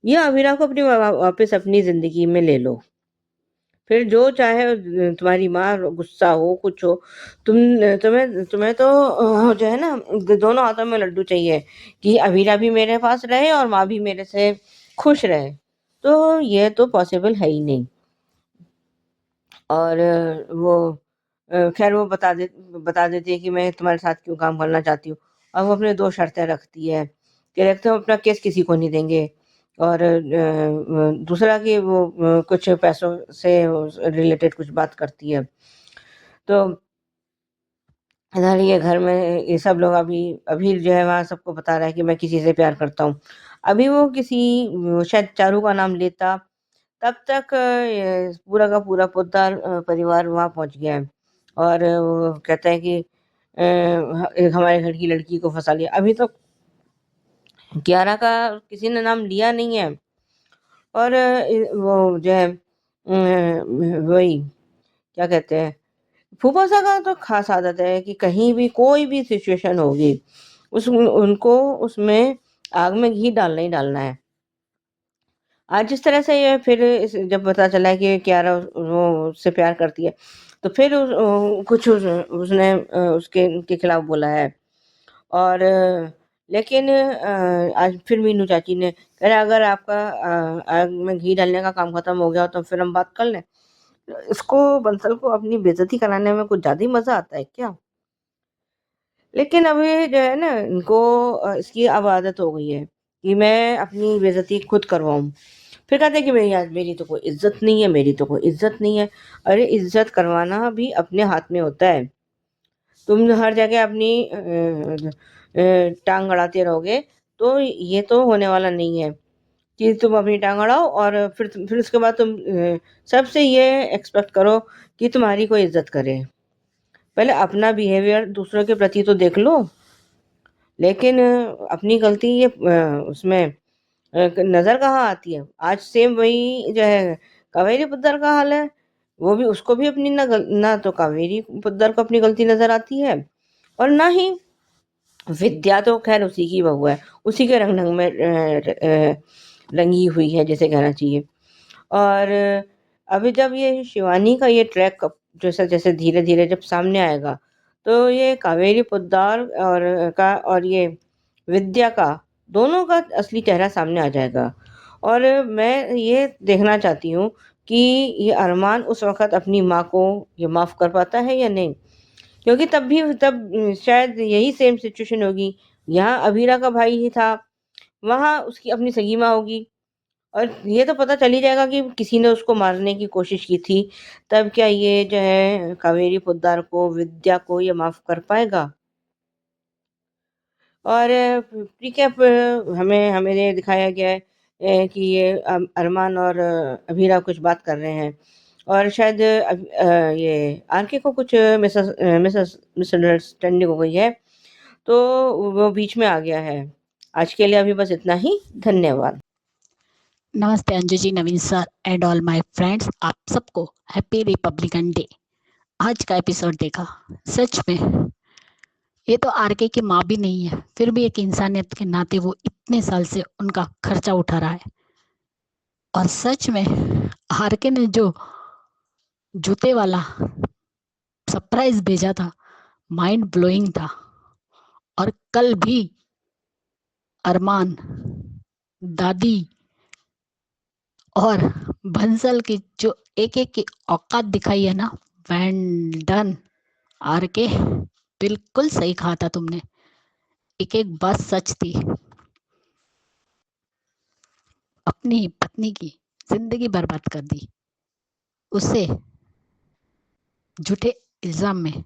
या अभीरा को अपनी वापस अपनी ज़िंदगी में ले लो। फिर जो चाहे तुम्हारी माँ गुस्सा हो, कुछ हो, तुम्हें तुम्हें तो जो है ना, दोनों हाथों में लड्डू चाहिए कि अभीरा भी मेरे पास रहे और माँ भी मेरे से खुश रहे। तो ये तो पॉसिबल है ही नहीं। और वो खैर वो बता देती है कि मैं तुम्हारे साथ क्यों काम करना चाहती हूँ, और वो अपने 2 शर्तें रखती है कि रखते हम अपना केस किसी को नहीं देंगे, और दूसरा कि वो कुछ पैसों से रिलेटेड कुछ बात करती है। तो इधर ये घर में ये सब लोग अभी जो है वहाँ सबको बता रहा है कि मैं किसी से प्यार करता हूँ। अभी वो किसी शायद चारू का नाम लेता, तब तक ये पूरा का पूरा पोद्दार परिवार वहाँ पहुँच गया है, और वो कहता है कि हमारे घर की लड़की को फँसा लिया। अभी तो कियारा का किसी ने नाम लिया नहीं है। और वो जो है वही क्या कहते हैं, फूफासा का तो खास आदत है कि कहीं भी कोई भी सिचुएशन होगी, उनको उसमें आग में घी डालना ही डालना है। आज जिस तरह से ये फिर जब पता चला है कि कियारा वो उससे प्यार करती है, तो फिर कुछ उसने उसके उनके खिलाफ बोला है। और लेकिन आज फिर मीनू चाची ने कह रहा अगर आपका आग में घी डालने का काम खत्म हो गया तो फिर हम बात कर लें। इसको बंसल को अपनी बेइज्जती कराने में कुछ ज़्यादा ही मज़ा आता है क्या? लेकिन अभी जो है ना, इनको इसकी अब आदत हो गई है कि मैं अपनी बेइज्जती खुद करवाऊँ। फिर कहते हैं कि मेरी तो कोई इज़्ज़त नहीं है, मेरी तो कोई इज़्ज़त नहीं है। अरे इज़्ज़त करवाना भी अपने हाथ में होता है। तुम हर जगह अपनी टांग अड़ाते रहोगे तो ये तो होने वाला नहीं है कि तुम अपनी टांग अड़ाओ और फिर उसके बाद तुम सबसे ये एक्सपेक्ट करो कि तुम्हारी कोई इज्जत करे। पहले अपना बिहेवियर दूसरों के प्रति तो देख लो। लेकिन अपनी गलती ये उसमें नज़र कहाँ आती है। आज सेम वही जो है कावेरी पुत्तर का हाल है। वो भी उसको भी अपनी ना तो कावेरी पुत्तर को अपनी गलती नज़र आती है और ना ही विद्या तो खैर उसी की बहू है, उसी के रंग ढंग में रंगी हुई है जैसे कहना चाहिए। और अभी जब ये शिवानी का ये ट्रैक जैसे जैसे धीरे धीरे जब सामने आएगा तो ये कावेरी पोद्दार और ये विद्या का दोनों का असली चेहरा सामने आ जाएगा। और मैं ये देखना चाहती हूँ कि ये अरमान उस वक्त अपनी माँ को ये माफ़ कर पाता है या नहीं, क्योंकि तब शायद यही सेम सिचुएशन होगी। यहाँ अभीरा का भाई ही था, वहाँ उसकी अपनी सगी माँ होगी और ये तो पता चल ही जाएगा कि किसी ने उसको मारने की कोशिश की थी। तब क्या ये जो है कावेरी पोद्दार को, विद्या को ये माफ़ कर पाएगा? और ठीक है, हमें हमें ये दिखाया गया है कि ये अरमान और अभीरा कुछ बात कर रहे हैं और शायद ये आरके को कुछ मिसअंडरस्टैंडिंग हो गई है, तो वो बीच में आ गया है। आज के लिए अभी बस इतना ही। धन्यवाद। नमस्ते Anju ji, Naveen sir and all my friends, आप सबको हैप्पी रिपब्लिकन डे। आज का एपिसोड देखा, सच में ये तो आरके की माँ भी नहीं है, फिर भी एक इंसानियत के नाते वो इतने साल से उनका खर्चा उठा रहा है। और सच में आरके ने जो जूते वाला सरप्राइज भेजा था, माइंड ब्लोइंग था। और कल भी अरमान, दादी और बंसल की जो एक एक की औकात दिखाई है ना, वेल डन आरके, बिल्कुल सही कहा था तुमने। एक एक बात सच थी। अपनी पत्नी की जिंदगी बर्बाद कर दी, उसे झूठे इल्जाम में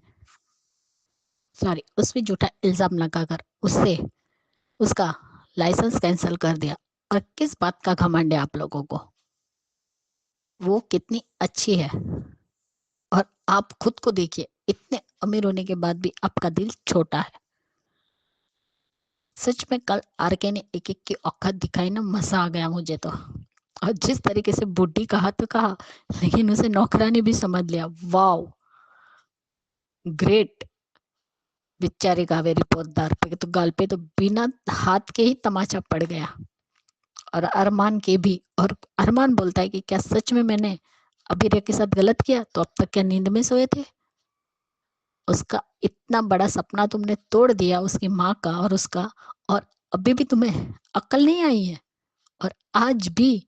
उस पे झूठा इल्जाम लगाकर उससे उसका लाइसेंस कैंसिल कर दिया। और किस बात का घमंड है आप लोगों को? वो कितनी अच्छी है और आप खुद को देखिए, इतने अमीर होने के बाद भी आपका दिल छोटा है। सच में कल आरके ने एक एक की औकात दिखाई ना, मजा आ गया मुझे तो। और जिस तरीके से बुड्ढी कहा तो कहा, लेकिन उसे नौकरानी भी समझ लिया। Wow, great. बेचारे कावेरी पोद्दार पे तो गाल पे तो बिना हाथ के ही तमाचा पड़ गया, और अरमान के भी। और अरमान बोलता है कि क्या सच में मैंने अबीर के साथ गलत किया? तो अब तक क्या नींद में सोए थे? उसका इतना बड़ा सपना तुमने तोड़ दिया, उसकी माँ का और उसका, और अभी भी तुम्हें अक्ल नहीं आई है। और आज भी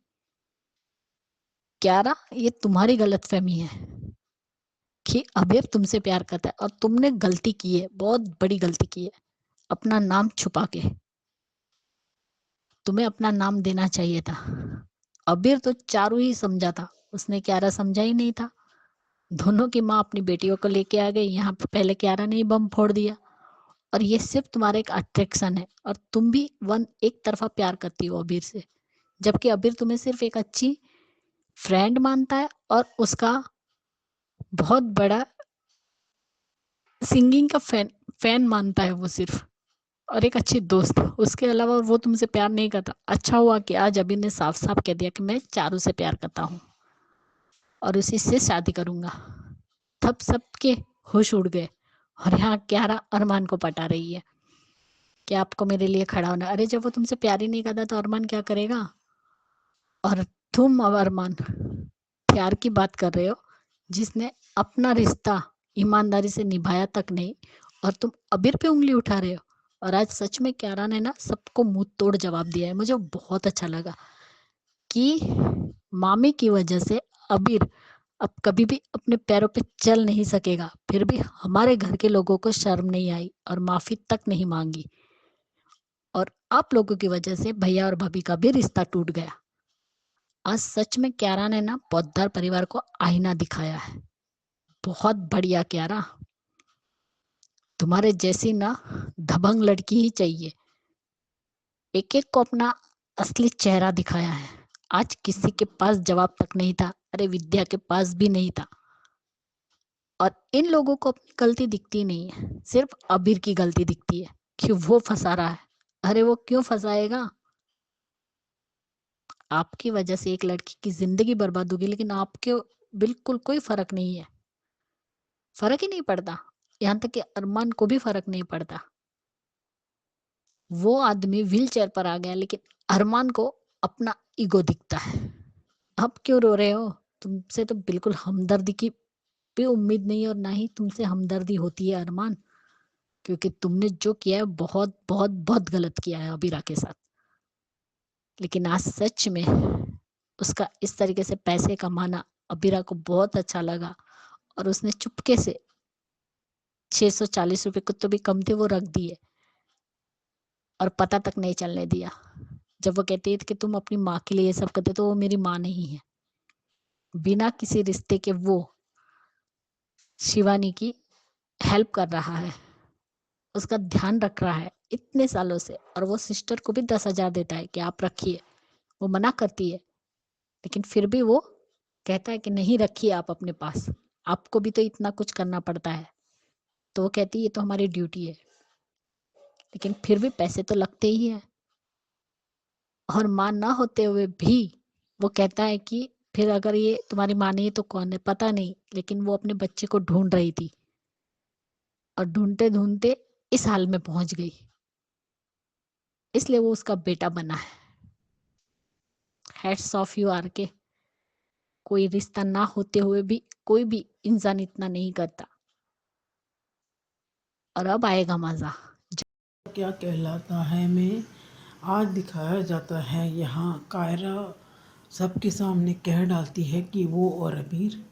क्यारा, ये तुम्हारी गलतफहमी है कि अबीर तुमसे प्यार करता है, और तुमने गलती की है, बहुत बड़ी गलती की है, अपना नाम छुपा के। तुम्हें अपना नाम देना चाहिए था। अबीर तो चारू ही समझा था, उसने क्यारा समझा ही नहीं था। दोनों की माँ अपनी बेटियों को लेके आ गई, यहाँ पे पहले क्यारा ने ही बम फोड़ दिया। और ये सिर्फ तुम्हारा एक अट्रैक्शन है, और तुम भी एक तरफा प्यार करती हो अबीर से, जबकि अबीर तुम्हें सिर्फ एक अच्छी फ्रेंड मानता है और उसका बहुत बड़ा सिंगिंग का फैन मानता है वो सिर्फ, और एक अच्छी दोस्त। उसके अलावा वो तुमसे प्यार नहीं करता। अच्छा हुआ कि आज अबीर ने साफ साफ कह दिया कि मैं चारू से प्यार करता हूँ और उसी से शादी करूंगा। तब सबके होश उड़ गए, और यहाँ क्यारा अरमान को पटा रही है कि आपको मेरे लिए खड़ा होना। अरे जब वो तुमसे प्यार ही नहीं करता तो अरमान क्या करेगा? और तुम अब अरमान प्यार की बात कर रहे हो, जिसने अपना रिश्ता ईमानदारी से निभाया तक नहीं, और तुम अबीर पे उंगली उठा रहे हो। और आज सच में क्यारा ने ना सबको मुंह तोड़ जवाब दिया है। मुझे बहुत अच्छा लगा कि मामी की वजह से अबीर अब कभी भी अपने पैरों पे चल नहीं सकेगा। फिर भी हमारे घर के लोगों को शर्म नहीं आई और माफी तक नहीं मांगी, और आप लोगों की वजह से भैया और भाभी का भी रिश्ता टूट गया। आज सच में क्यारा ने ना पोद्दार परिवार को आईना दिखाया है। बहुत बढ़िया क्यारा। तुम्हारे जैसी ना दबंग लड़की ही चाहिए। एक एक को अपना असली चेहरा दिखाया है। आज किसी के पास जवाब तक नहीं था, अरे विद्या के पास भी नहीं था। और इन लोगों को अपनी गलती दिखती नहीं है, सिर्फ अबीर की गलती दिखती है कि वो फंसा रहा है। अरे वो क्यों फंसाएगा? आपकी वजह से एक लड़की की जिंदगी बर्बाद होगी, लेकिन आपके बिल्कुल कोई फर्क नहीं है, फर्क ही नहीं पड़ता। यहाँ तक कि अरमान को भी फर्क नहीं पड़ता। वो आदमी व्हील चेयर पर आ गया, लेकिन अरमान को अपना ईगो दिखता है। अब क्यों रो रहे हो? तुमसे तो बिल्कुल हमदर्दी की भी उम्मीद नहीं, और ना ही तुमसे हमदर्दी होती है अरमान, क्योंकि तुमने जो किया है बहुत बहुत बहुत गलत किया है अबीरा के साथ। लेकिन आज सच में उसका इस तरीके से पैसे कमाना अबीरा को बहुत अच्छा लगा, और उसने चुपके से 640 रुपए को तो भी कम थे वो रख दिए, और पता तक नहीं चलने दिया। जब वो कहती है कि तुम अपनी माँ के लिए ये सब करते, तो वो मेरी माँ नहीं है। बिना किसी रिश्ते के वो शिवानी की हेल्प कर रहा है, उसका ध्यान रख रहा है इतने सालों से, और वो सिस्टर को भी 10,000 देता है कि आप रखिए। वो मना करती है, लेकिन फिर भी वो कहता है कि नहीं, रखिए आप अपने पास, आपको भी तो इतना कुछ करना पड़ता है। तो वो कहती है ये तो हमारी ड्यूटी है, लेकिन फिर भी पैसे तो लगते ही है। और माँ ना होते हुए भी वो कहता है कि फिर अगर ये तुम्हारी माँ नहीं है तो कौन है, पता नहीं, लेकिन वो अपने बच्चे को ढूंढ रही थी, और ढूंढते ढूंढते इस हाल में पहुंच गई, इसलिए वो उसका बेटा बना है। हैट्स ऑफ यू आर के। कोई रिश्ता ना होते हुए भी कोई भी इंसान इतना नहीं करता। और अब आएगा मजा। क्या कहलाता है में आज दिखाया जाता है। यहाँ कायरा सबके सामने कह डालती है कि वो और अबीर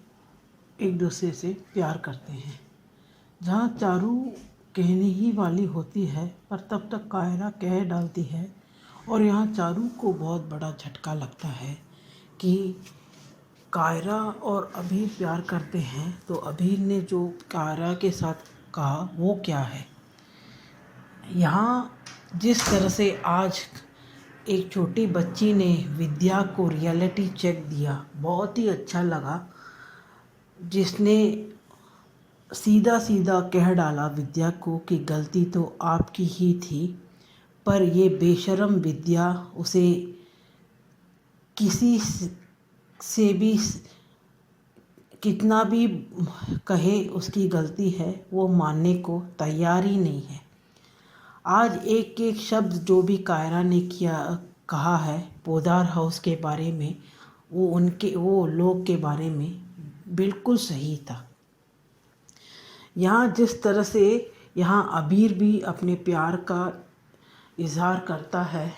एक दूसरे से प्यार करते हैं। जहाँ चारू कहने ही वाली होती है, पर तब तक कायरा कह डालती है, और यहाँ चारू को बहुत बड़ा झटका लगता है कि कायरा और अबीर प्यार करते हैं। तो अबीर ने जो कायरा के साथ कहा वो क्या है। यहाँ जिस तरह से आज एक छोटी बच्ची ने विद्या को रियलिटी चेक दिया, बहुत ही अच्छा लगा। जिसने सीधा सीधा कह डाला विद्या को कि गलती तो आपकी ही थी, पर ये बेशर्म विद्या उसे किसी से भी कितना भी कहे उसकी गलती है, वो मानने को तैयार ही नहीं है। आज एक एक शब्द जो भी कायरा ने कहा है पोदार हाउस के बारे में, वो लोग के बारे में बिल्कुल सही था। यहाँ जिस तरह से यहाँ अबीर भी अपने प्यार का इजहार करता है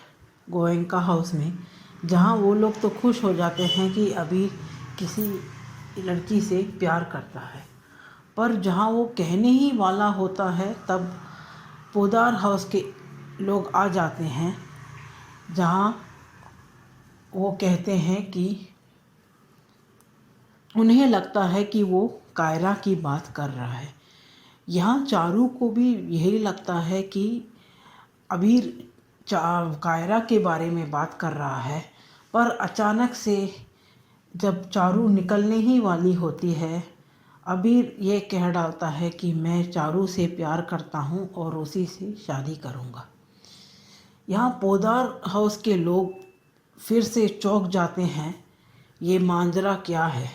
गोयनका हाउस में, जहाँ वो लोग तो खुश हो जाते हैं कि अबीर किसी लड़की से प्यार करता है, पर जहाँ वो कहने ही वाला होता है तब पोदार हाउस के लोग आ जाते हैं, जहाँ वो कहते हैं कि उन्हें लगता है कि वो कायरा की बात कर रहा है। यहाँ चारू को भी यही लगता है कि अबीर कायरा के बारे में बात कर रहा है, पर अचानक से जब चारू निकलने ही वाली होती है, अबीर ये कह डालता है कि मैं चारू से प्यार करता हूँ और उसी से शादी करूँगा। यहाँ पोदार हाउस के लोग फिर से चौंक जाते हैं, ये मांजरा क्या है।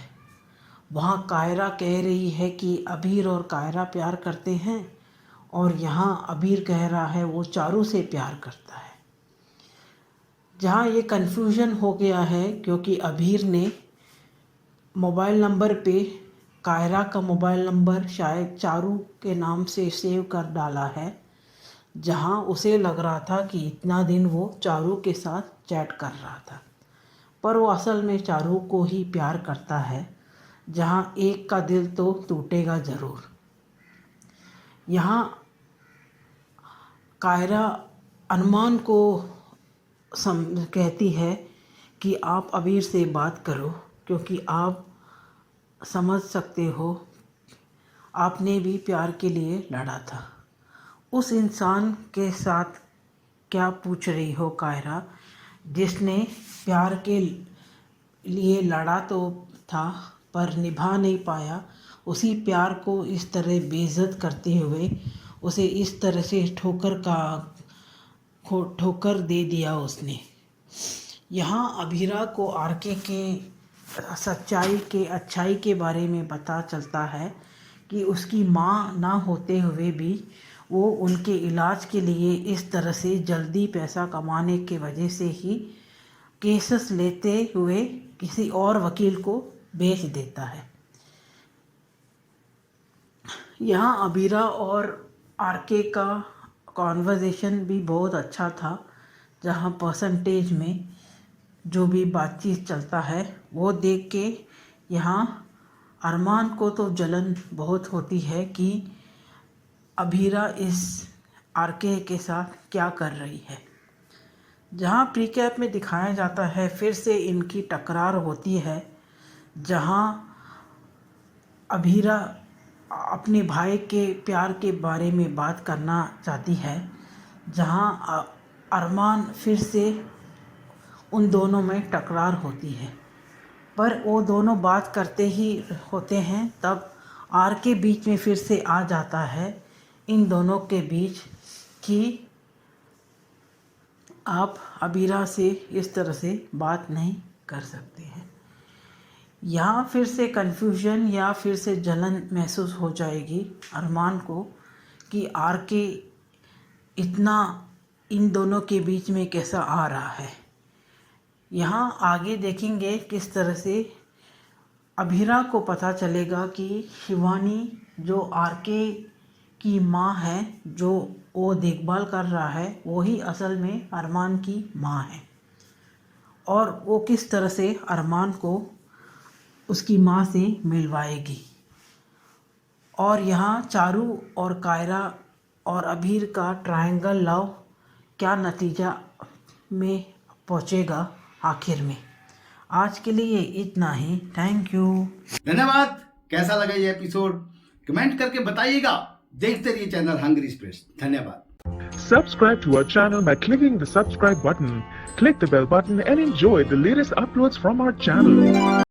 वहाँ कायरा कह रही है कि अबीर और कायरा प्यार करते हैं, और यहाँ अबीर कह रहा है वो चारू से प्यार करता है। जहाँ ये कन्फ्यूजन हो गया है क्योंकि अबीर ने मोबाइल नंबर पे कायरा का मोबाइल नंबर शायद चारू के नाम से सेव कर डाला है, जहाँ उसे लग रहा था कि इतना दिन वो चारू के साथ चैट कर रहा था, पर वो असल में चारू को ही प्यार करता है। जहाँ एक का दिल तो टूटेगा ज़रूर। यहाँ कायरा अरमान को कहती है कि आप अबीर से बात करो, क्योंकि आप समझ सकते हो आपने भी प्यार के लिए लड़ा था। उस इंसान के साथ क्या पूछ रही हो कायरा, जिसने प्यार के लिए लड़ा तो था पर निभा नहीं पाया। उसी प्यार को इस तरह बेइज्जत करते हुए उसे इस तरह से ठोकर दे दिया उसने। यहाँ अभीरा को आरके के अच्छाई के बारे में पता चलता है कि उसकी माँ ना होते हुए भी वो उनके इलाज के लिए इस तरह से जल्दी पैसा कमाने के वजह से ही केसेस लेते हुए किसी और वकील को बेच देता है। यहाँ अबीरा और आरके का कॉन्वर्जेशन भी बहुत अच्छा था, जहाँ परसेंटेज में जो भी बातचीत चलता है वो देख के यहाँ अरमान को तो जलन बहुत होती है कि अबीरा इस आरके के साथ क्या कर रही है। जहाँ प्रीकैप में दिखाया जाता है फिर से इनकी टकरार होती है, जहाँ अबीरा अपने भाई के प्यार के बारे में बात करना चाहती है, जहाँ अरमान फिर से उन दोनों में टकरार होती है। पर वो दोनों बात करते ही होते हैं, तब आर के बीच में फिर से आ जाता है इन दोनों के बीच कि आप अबीरा से इस तरह से बात नहीं कर सकते हैं। यहाँ फिर से कन्फ्यूजन या फिर से जलन महसूस हो जाएगी अरमान को कि आर के इतना इन दोनों के बीच में कैसा आ रहा है। यहाँ आगे देखेंगे किस तरह से अबीरा को पता चलेगा कि शिवानी जो आर के की माँ है, जो वो देखभाल कर रहा है, वही असल में अरमान की माँ है, और वो किस तरह से अरमान को उसकी माँ से मिलवाएगी। और यहाँ चारू और कायरा और अबीर का ट्रायंगल लव क्या नतीजा में पहुँचेगा आखिर में। आज के लिए इतना ही। Thank you. धन्यवाद। कैसा लगा ये एपिसोड कमेंट करके बताइएगा। देखते रहिए चैनल हंगरी स्पिरिट्स। धन्यवाद। Subscribe to our channel by clicking the subscribe button. Click the bell button and enjoy the latest uploads from our channel.